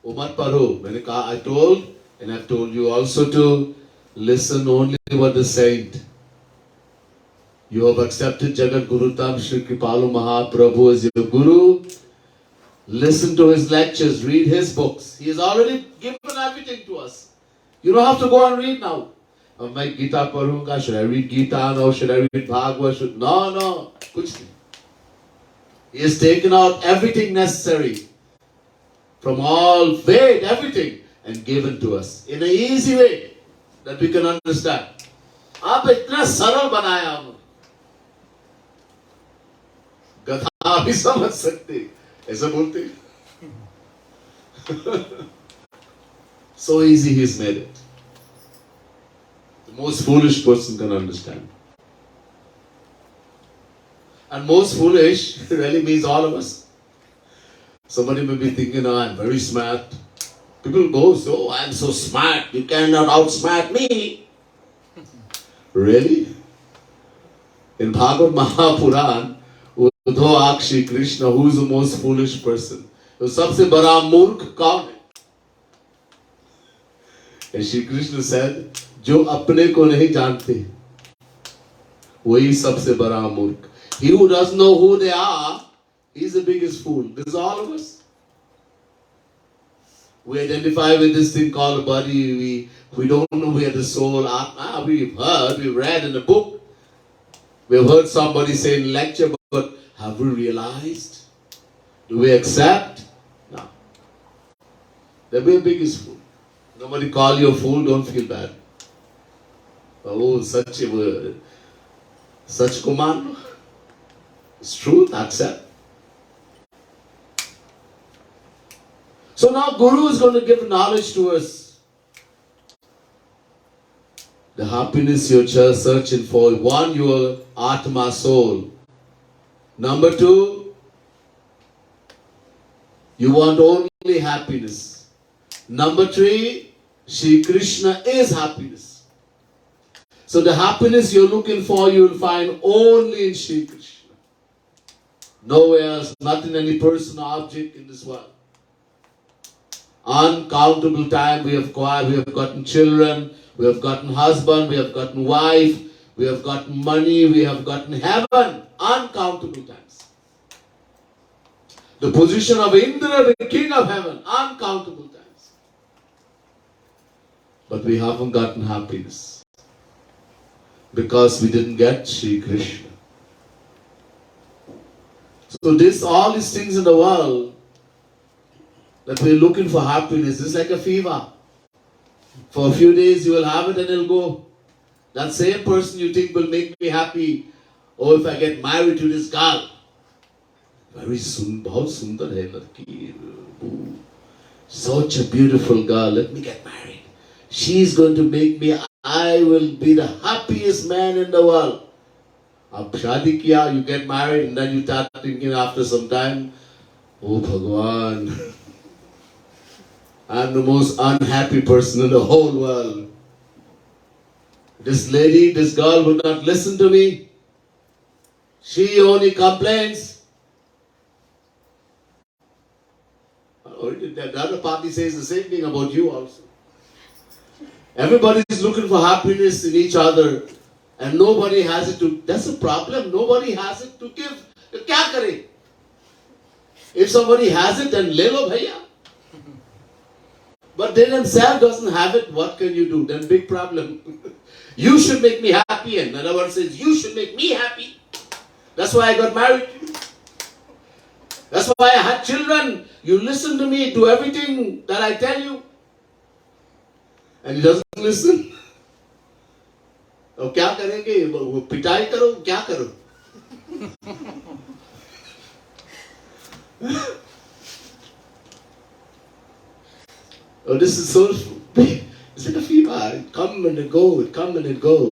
Umar Paru, I told, and I've told you also to listen only what the saint. You have accepted Jagat Gurutam Shri Kripalu Mahaprabhu as your Guru. Listen to his lectures, read his books. He has already given everything to us. You don't have to go and read now. मैं गीता पढ़ूंगा, should I read Gita now? Should I read Bhagavad? No, कुछ नहीं. He has taken out everything necessary from all Ved, everything, and given to us in an easy way that we can understand. आप इतना सरल बनाया हमने, गधा भी समझ सकते, ऐसा बोलते. So easy He's made it. The most foolish person can understand. And most foolish really means all of us. Somebody may be thinking, oh, I'm very smart. People go, so I'm so smart, you cannot outsmart me. Really? In Bhagavad Mahapuran, Uddhava Akshi Krishna, who is the most foolish person? तो सबसे बड़ा मूर्ख कौन है? And Shri Krishna said, जो अपने को नहीं जानते वही सबसे बड़ा मूर्ख. He who doesn't know who they are, he's the biggest fool. This is all of us. We identify with this thing called a body. We don't know where the soul, Atma. We've read in a book. We've heard somebody say in lecture, but have we realized? Do we accept? No. Then we're biggest fool. Nobody call you a fool, don't feel bad. Oh, such command. It's truth, accept. So now Guru is going to give knowledge to us. The happiness you're searching for. One, your Atma soul. Number two, you want only happiness. Number three, Shri Krishna is happiness. So the happiness you're looking for, you will find only in Shri Krishna. Nowhere else, not in any person or object in this world. Uncountable time we have gotten children, we have gotten husband, we have gotten wife, we have gotten money, we have gotten heaven. Uncountable times. The position of Indra, the king of heaven. Uncountable times. But we haven't gotten happiness. Because we didn't get Shri Krishna. So all these things in the world, that we're looking for happiness, is like a fever. For a few days you will have it and it'll go. That same person you think will make me happy. Oh, if I get married to this girl. Very soon, bahut sundar hai ladki. Such a beautiful girl, let me get married. She's going to make me, I will be the happiest man in the world. Ab shadi kiya, you get married and then you start thinking after some time, oh Bhagwan, I'm the most unhappy person in the whole world. This lady, this girl would not listen to me. She only complains. The other party says the same thing about you also. Everybody is looking for happiness in each other and nobody has it to, that's a problem. Nobody has it to give. Kya kare? If somebody has it, then le lo bhaiya. But they themselves doesn't have it, what can you do? Then big problem. You should make me happy, and another one says, you should make me happy. That's why I got married. That's why I had children. You listen to me, do everything that I tell you. And he doesn't listen. Oh, kya karenge? Pitai karo, kya karo? Oh, this is so big. It's like a fever. It come and it go. It come and it go.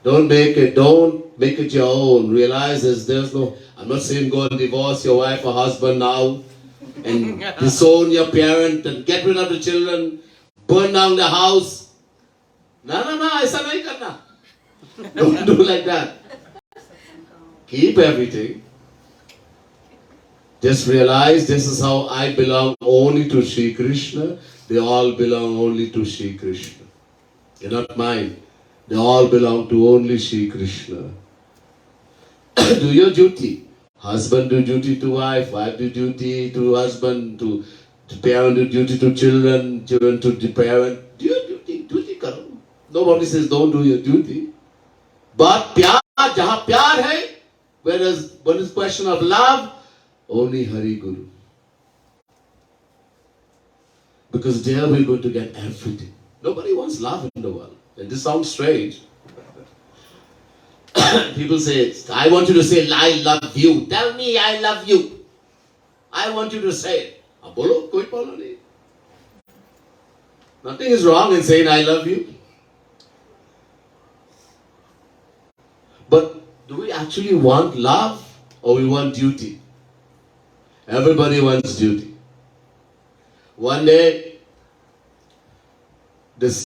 Don't make it your own. Realize there's no, I'm not saying go and divorce your wife or husband now and disown your parent and get rid of the children, burn down the house. No, aisa nahi karna. Don't do like that. Keep everything. Just realize this is how I belong only to Shri Krishna. They all belong only to Shri Krishna. You're not mine. They all belong to only Shri Krishna. Do your duty. Husband do duty to wife, wife do duty to husband, to parent do duty to children, children to the parent. Do your duty karo. Nobody says don't do your duty. But pyar, jahan pyar hai, whereas when it's question of love, only Hari Guru. Because there we're going to get everything. Nobody wants love in the world. And this sounds strange. People say, I want you to say, I love you. Tell me I love you. I want you to say it. Bolo, koi problem nahi. Nothing is wrong in saying I love you. But do we actually want love or we want duty? Everybody wants duty. One day, this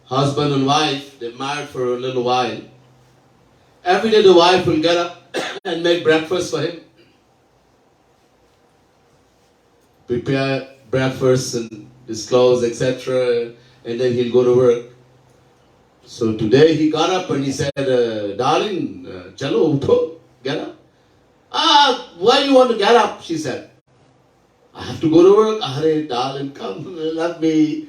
husband and wife, they married for a little while. Every day the wife will get up and make breakfast for him. Prepare breakfast and his clothes, etc. And then he'll go to work. So today he got up and he said, darling, chalo, utho, get up. Why do you want to get up? She said. I have to go to work. Hare, darling, come, love me.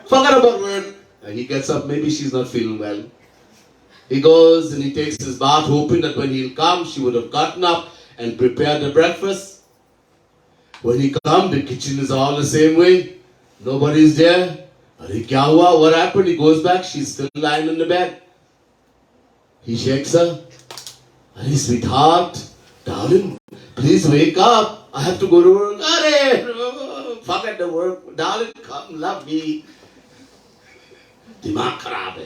Forget about work. And he gets up, maybe she's not feeling well. He goes and he takes his bath, hoping that when he'll come, she would have gotten up and prepared the breakfast. When he comes, the kitchen is all the same way. Nobody's there. Hare, kya hua? What happened? He goes back, she's still lying in the bed. He shakes her. Hare, sweetheart, darling, please wake up. I have to go to work. Hare, forget the work. Darling, come, love me. Dimag kharab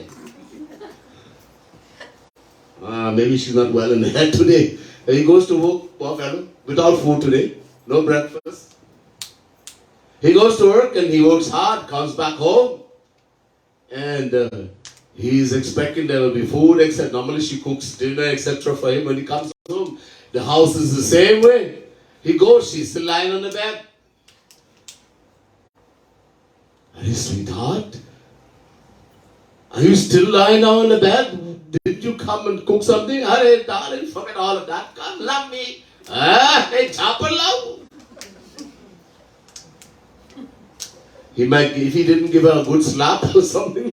hai. Maybe she's not well in the head today. And he goes to work, poor fellow, without food today. No breakfast. He goes to work and he works hard, comes back home. And he's expecting there will be food, except normally she cooks dinner, etc. for him when he comes home. The house is the same way. He goes, she's still lying on the bed. Hey, sweetheart, are you still lying now on the bed? Did you come and cook something? Hey, darling, forget all of that. Come, love me. Hey, chopper love. He might, if he didn't give her a good slap or something.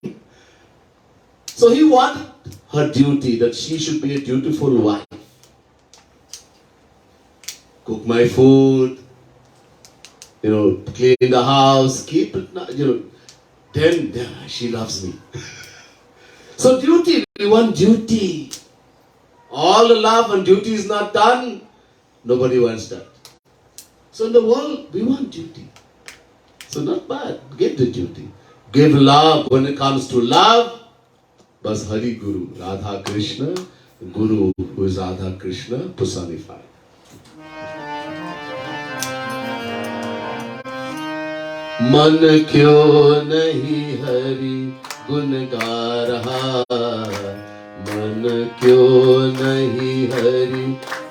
So he wanted her duty, that she should be a dutiful wife. Cook my food, clean the house, keep it, then she loves me. So duty, we want duty. All the love and duty is not done, nobody wants that. So in the world, we want duty. So not bad, give the duty. Give love. When it comes to love, Bas Hari Guru, Radha Krishna, Guru who is Radha Krishna personified. मन क्यों नहीं हरि गुण गा रहा, मन क्यों नहीं हरि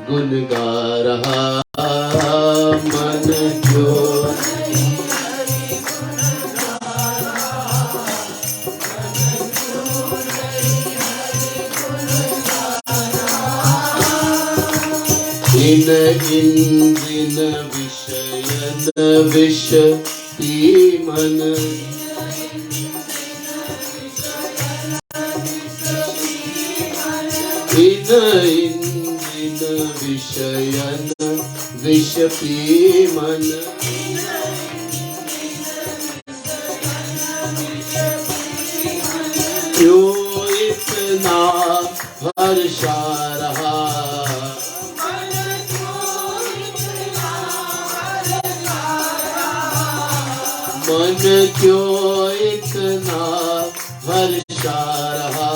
गुण गा रहा, मन क्यों नहीं हरि गुण गा रहा, मन क्यों नहीं हरि गुण गा रहा। इन इंद्रिन विषयन विष मन इन इंद्रिन विषयन विष पी मन, क्यों इतना हर्षा रहा, मन क्यों इतना हर्षा रहा,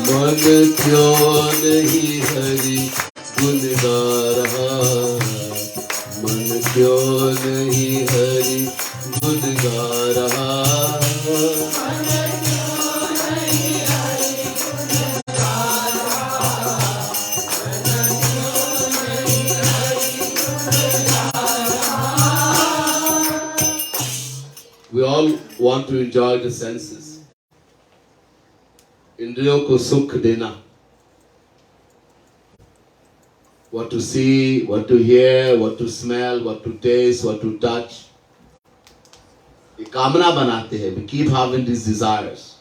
मन क्यों नहीं हरि गुण गा रहा, मन क्यों नहीं हरि गुण गा रहा। We all want to enjoy the senses. इंद्रियों को सुख देना. What to see, what to hear, what to smell, what to taste, what to touch. ये कामना बनाते हैं. We keep having these desires.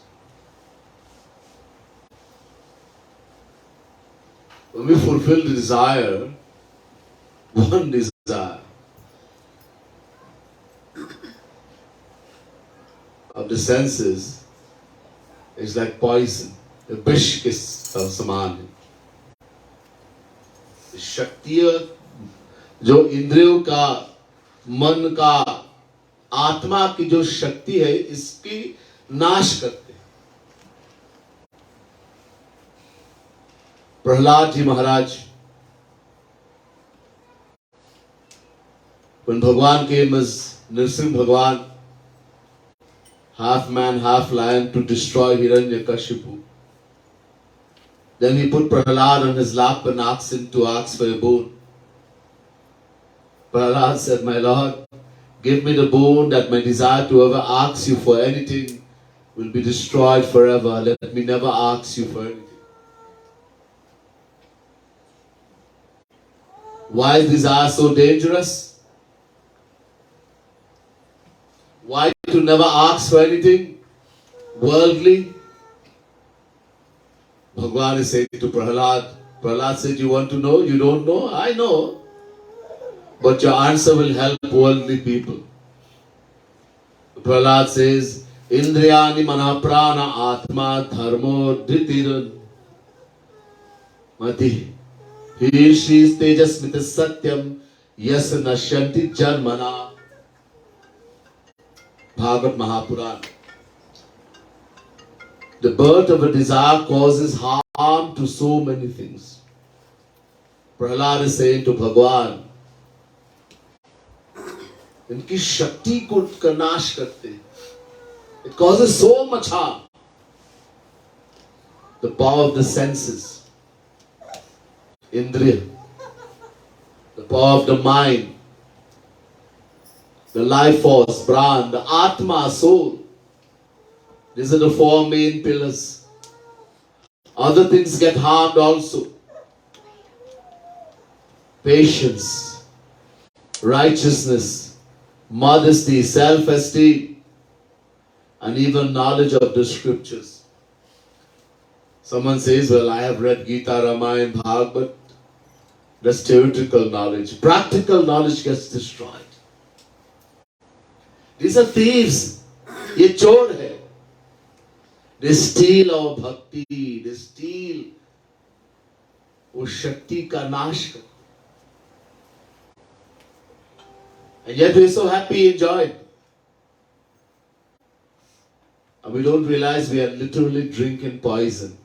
When we fulfill the desire, one desire of the senses is like poison. The विष के समान है. शक्तियां जो इंद्रियों का, मन का, आत्मा की जो शक्ति है, इसकी नाश करते हैं. प्रहलाद जी महाराज, when भगवान came as Nrsimha Bhagwan, half man, half lion, to destroy Hiranyakashipu. Then he put Prahlad on his lap and asked him to ask for a boon. Prahlad said, "My Lord, give me the boon that my desire to ever ask you for anything will be destroyed forever. Let me never ask you for anything. Why is desire so dangerous? Why to never ask for anything worldly? Bhagwan is saying to Prahlad. Prahlad said, you want to know? You don't know? I know. But your answer will help worldly people. Prahlad says, Indriyani mana prana atma dharmo dhritirun mati Hishis tejasmita satyam yas nashyanti janmana. Bhagavad Mahapuran. The birth of a desire causes harm to so many things. Prahlad is saying to Bhagwan, इनकी शक्ति को का नाश करते. It causes so much harm. The power of the senses, Indriya, the power of the mind, the life force, Pran, the Atma, soul. These are the four main pillars. Other things get harmed also. Patience, righteousness, modesty, self-esteem, and even knowledge of the scriptures. Someone says, well, I have read Gita, Ramayana, Bhagavad. That's theoretical knowledge. Practical knowledge gets destroyed. These are thieves. Ye chor hai. They steal our bhakti. They steal उस शक्ति का नाश कर. And yet we're so happy, enjoyed. And we don't realize we are literally drinking poison.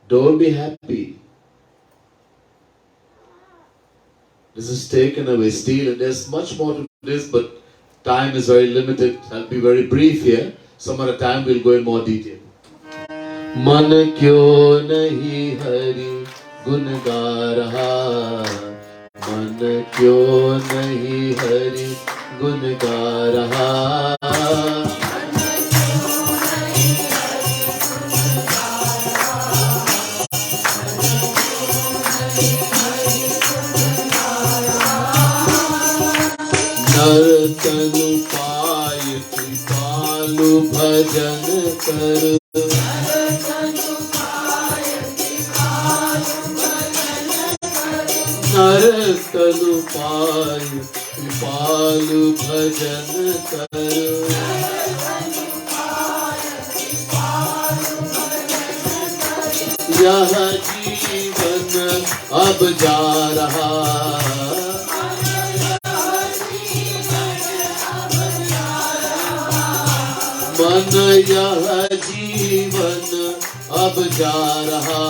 Don't be happy. This is taken away, steal. And there's much more to this, but time is very limited. I'll be very brief here. Some other time we'll go in more detail. Man kyo nahi hari gun ga raha. Man kyo nahi hari gun ga raha. Nar tanu paay kripalu bhajan kar. Nar tanu paay kripalu bhajan kar. Yah jeevan ab ja raha. मन यह जीवन अब जा रहा.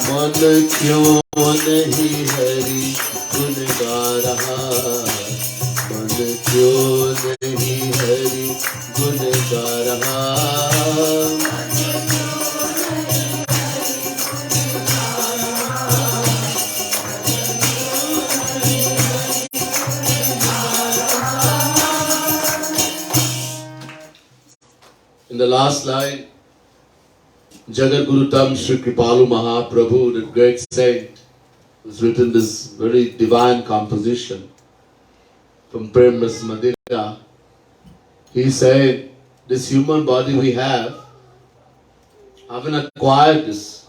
मन क्यों नहीं हरि गुण गा रहा. मन क्यों नहीं हरि गुण गा रहा. In the last line, Jagat Guru Tam Shri Kripalu Mahaprabhu, the great saint, who's written this very divine composition from Premras Madhya. He said, this human body we have, haven't acquired this.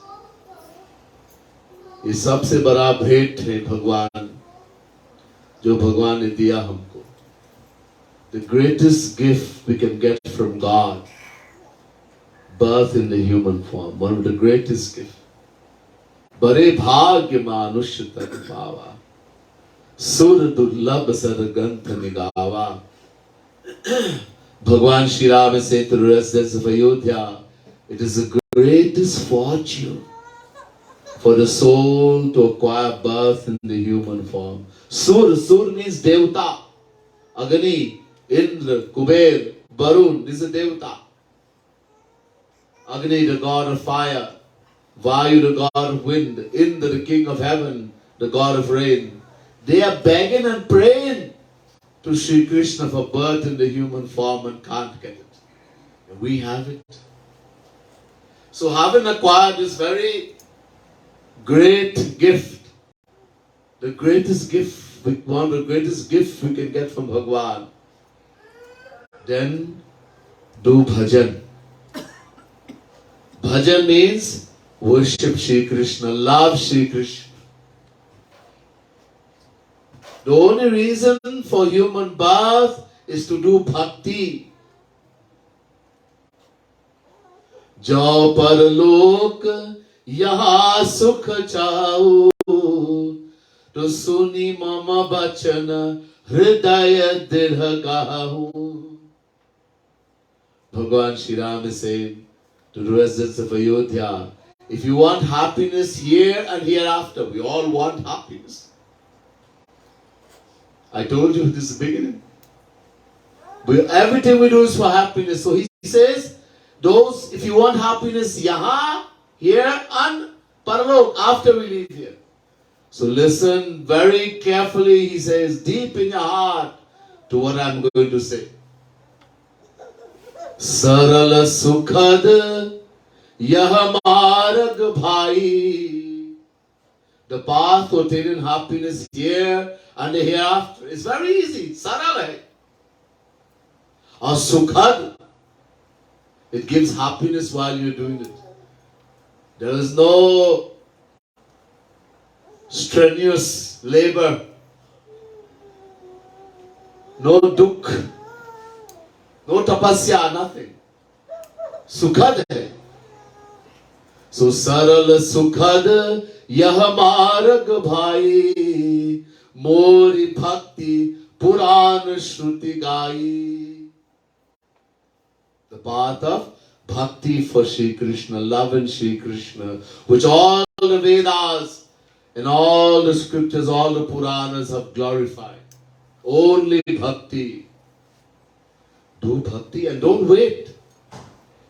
ये सबसे बड़ा भेंट है भगवान, जो भगवान ने दिया हमको. The greatest gift we can get from God, birth in the human form, one of the greatest gifts. बड़े भाग्य मानुष्य तन पावा, सुर दुर्लभ सरगंथ निगावा. Bhagwan Shri Ram said to the residents of Ayodhya, it is the greatest fortune for the soul to acquire birth in the human form. Sur means Devata, Agni, Indra, Kuber, Varun, this is a Devata. Agni, the god of fire. Vayu, the god of wind. Indra, the king of heaven, the god of rain. They are begging and praying to Sri Krishna for birth in the human form and can't get it. And we have it. So having acquired this very great gift, the greatest gift, one of the greatest gifts we can get from Bhagwan, then do bhajan. Bhajan means worship Sri Krishna, love Sri Krishna. The only reason for human birth is to do bhakti. Jo parlok yaha sukh chao, to suni mama bachana hridaya dirha gahu. Bhagavan Shri Ram is saying to the residents of Ayodhya, if you want happiness here and hereafter, we all want happiness. I told you this is the beginning. Everything we do is for happiness. So he says, those, if you want happiness, yaha, here, and parlok, after we leave here. So listen very carefully, he says, deep in your heart to what I'm going to say. Sarala sukhad yah marag bhai. The path to attaining happiness here and hereafter is very easy. Saral hai. Or sukhad. It gives happiness while you're doing it. There is no strenuous labor. No dukh. No tapasya, nothing. Sukhad hai. So saral sukhad yah marag bhai, mori bhakti puran shruti gai. The path of bhakti for Sri Krishna, love in Sri Krishna, which all the Vedas and all the scriptures, all the Puranas have glorified. Only bhakti. Do bhakti and don't wait.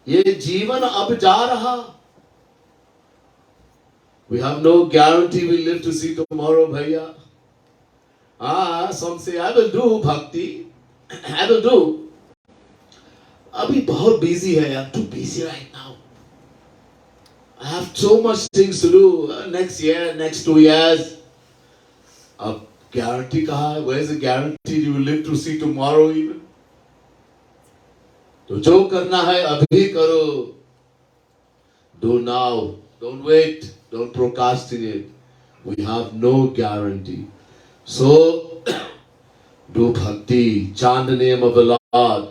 Ye jeevan ab ja raha. We have no guarantee we'll live to see tomorrow, bhaiya. Some say, I will do bhakti. I will do. Abhi bahut busy hai. I'm too busy right now. I have so much things to do. Next year, next 2 years. A guarantee kaha hai? Where's the guarantee you will live to see tomorrow even? तो जो करना है अभी करो. Do now. Don't wait. Don't procrastinate. We have no guarantee. So, do bhakti. Chant the name of the Lord.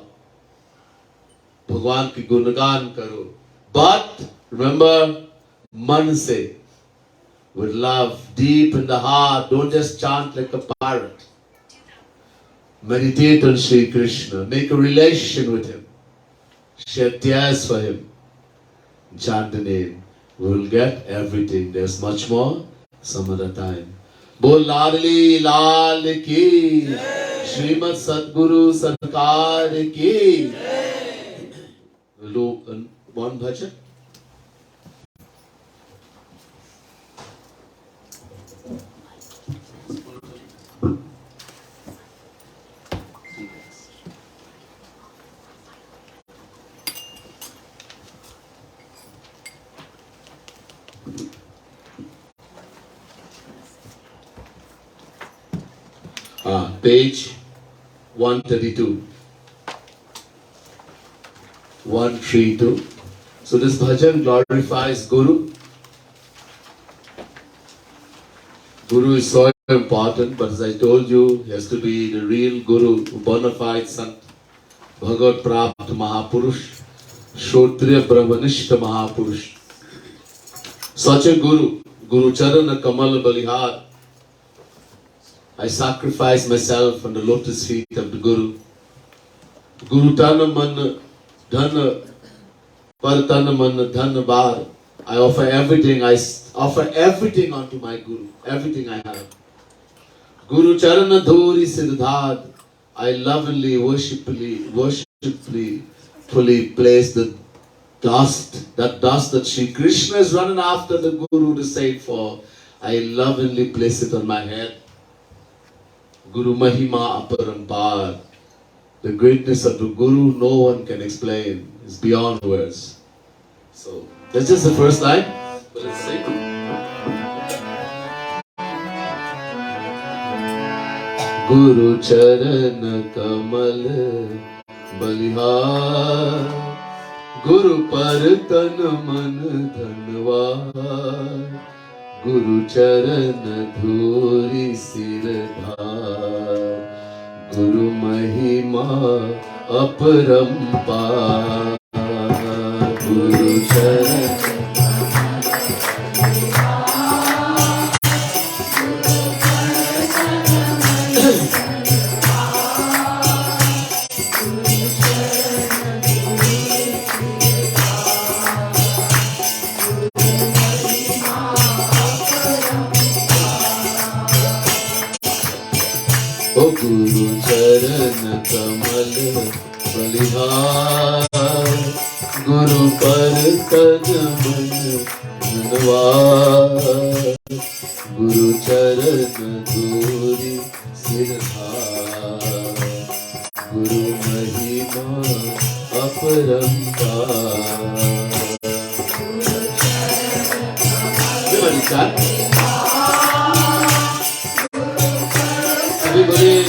Bhagwan ki gungan karo. But, remember, man se. With love, deep in the heart. Don't just chant like a parrot. Meditate on Sri Krishna. Make a relation with Him. Shed tears for Him. Chant the name. We will get everything. There's much more some other time. Bol Ladli Lal ki, Srimad Sadguru Sarkar ki. We'll do one bhajan. Page 132. 132. So this bhajan glorifies Guru. Guru is so important, but as I told you, he has to be the real Guru, bona fide Sant, Bhagavad Prapt Mahapurush, Shrotriya Brahmanishta Mahapurush. Such a Guru, Guru Charana Kamal Balihar. I sacrifice myself on the lotus feet of the Guru. Guru Tana Man Dhana Partana Man Dhana Bar. I offer everything. I offer everything unto my Guru. Everything I have. Guru Charana Dhuri Siddhad. I lovingly, worshipfully place the dust, that Sri Krishna is running after the Guru to say for. I lovingly place it on my head. Guru Mahima Aparampar. The greatness of the Guru no one can explain. It's beyond words. So that's just the first line. But let's sing. Guru Charan Kamal Balihar Guru Partan Man Dhanwar Guru Charan Dhuri Sirdhar Guru Mahima Aparampar Guru Charan O Guru Charan Kamal Balihar Guru Partan Man Dhanwar Guru Charan Dhuri Sirdhar Guru Mahima Aparampar. Everybody chant. Everybody.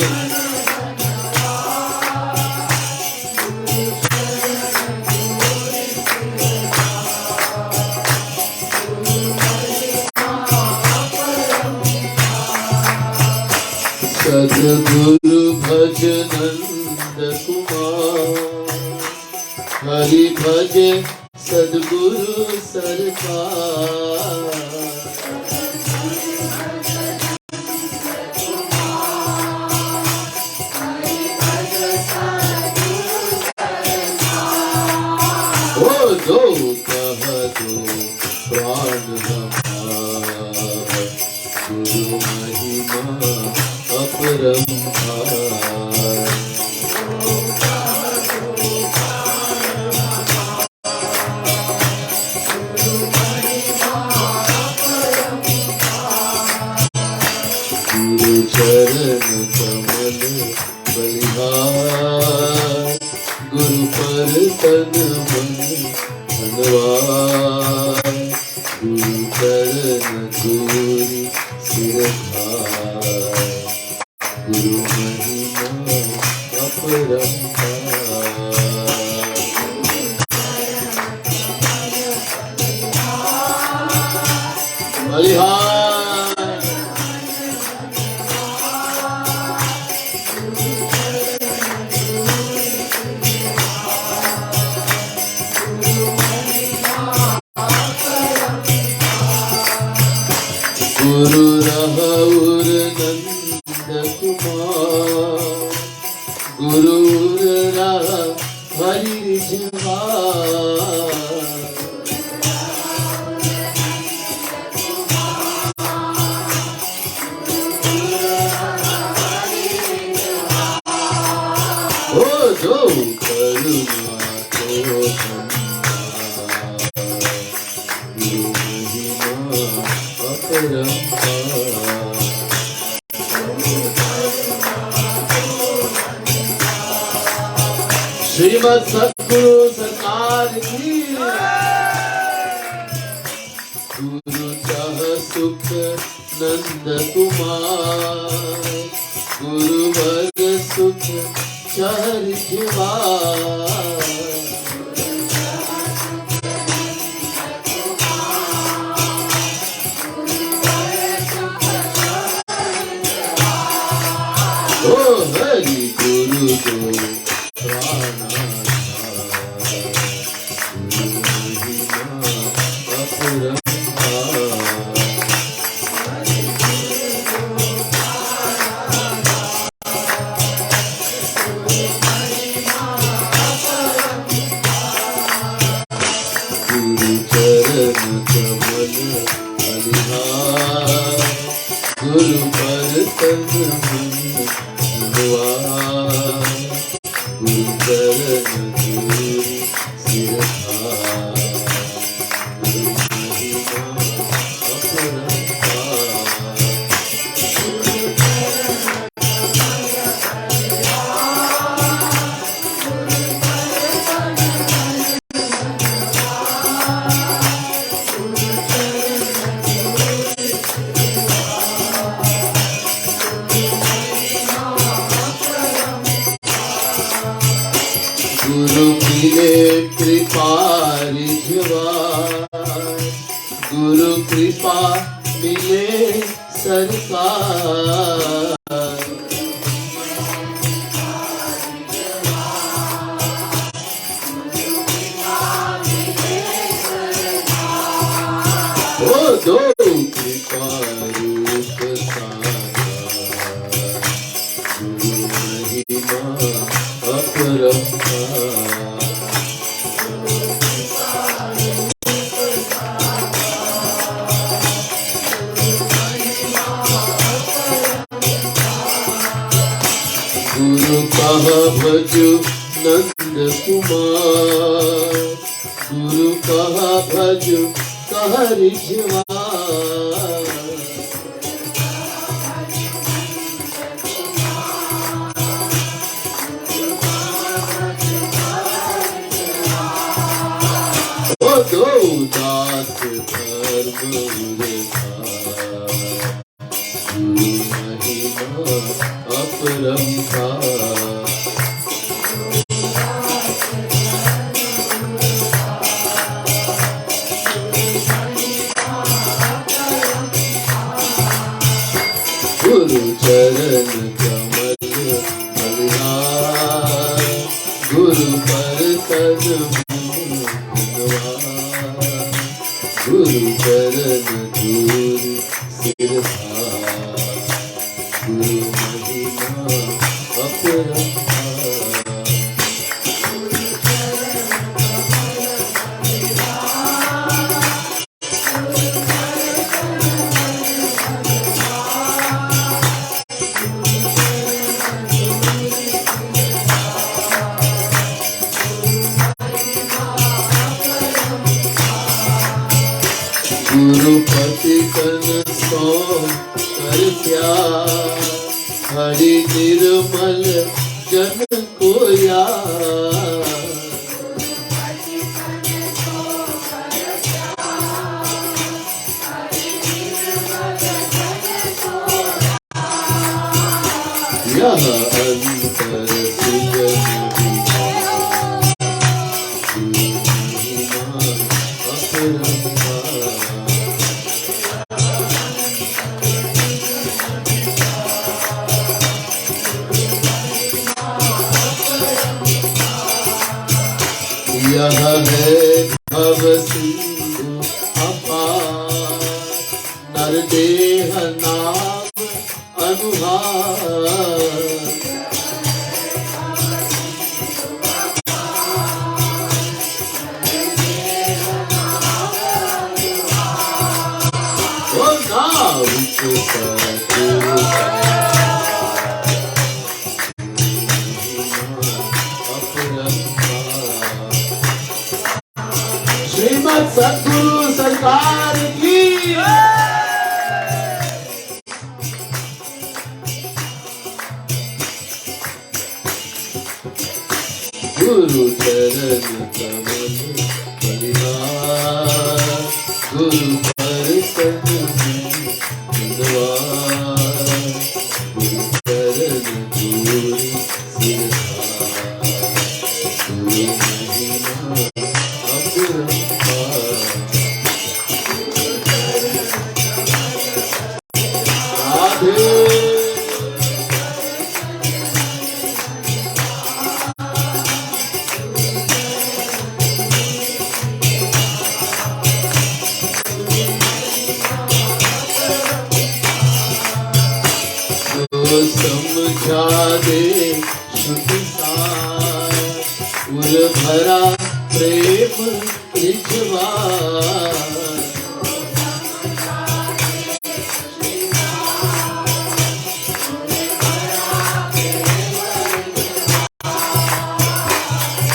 Sadguru Bhajananda Kumar Hari Bhaje Sadguru Sarkar O do kaha do pran hamar Guru Mahima Aparampar Guru Charan Kamal Balihar Guru Partan Man Dhanwar Guru Charan Dhuri Sirdhar Guru Mahima Aparampar. Balihar Guru Raha Nanda Kumar Guru Raha Hari Jawar O do karuna ko dhamma Guru Mahima Aparampar Srimad Satguru Sarkar ki Guru Chah Sukh Nanda Kumar Guru Varg Sukh Char Jivar O Hari Guru Do Prana Guru Mahima Aparampar Guru Charan Kamal Balihar Guru Partan Man Dhanwar Guru Charan Dhuri Sirdhar Guru Mahima Aparampar परिवार, गुरु कृपा मिले सरकार। ओ दो कृपा रूप सारा, गुरु महिमा अपरंपार। गुरु कहा भजो नंद कुमार, गुरु कहा भजो कहरि जवार। ओ दो दास धर्म उदार, गुरु महिमा अपरंपार। गुरु चरण कमल बलिहार, गुरु पर तन धनवार। गुरु चरण धूल सिरहार, गुरु महिमा अपरंपार। गुरुपति कन सो कर प्यार, हरि निर्मल जन को यार। यह अंतर सुजन यह है भव सिंधु अपार, नर देह नाम अनुहार। ओ नाविक सतगुरु श्रीमद् सद्गुरु सरकार की। गुरु चरण कमल बलिहार, गुरु पर तन धनवार। गुरु चरण धूल सिरहार, गुरु महिमा अपरंपार। राधे समझा दे श्रुति सार, उर भरा प्रेम रिझवार।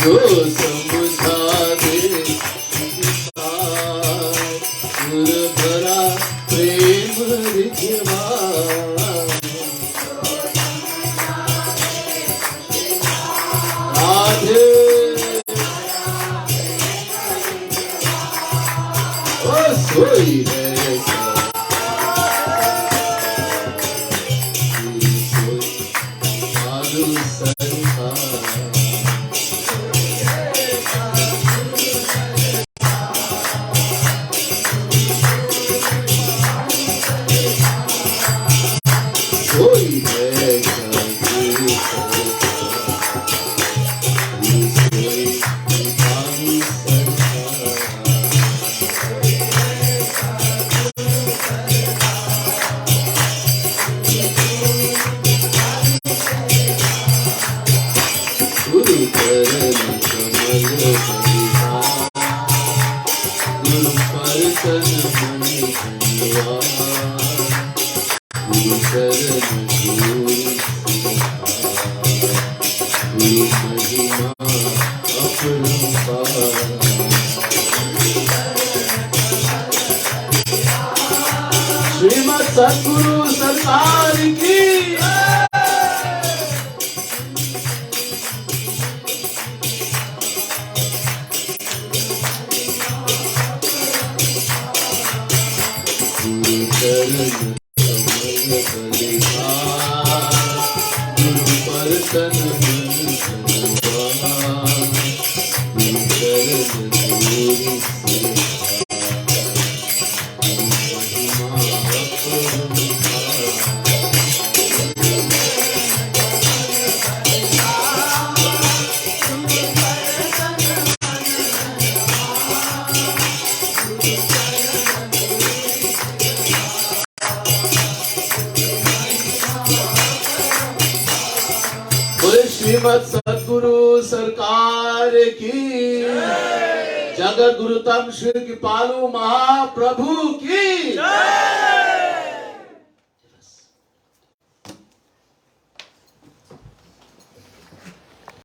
जो समझा दे श्रुति सार, उर भरा प्रेम रिझवार। सोई है साधु सरकार। तन मन धनवान, गुरु शरण गुरु गुरु महिमा अपरंपार। श्रीमद् सद्गुरु सरकार की श्रीमद् सद्गुरु सरकार की, जगत गुरुतम श्री कृपालु महाप्रभु की।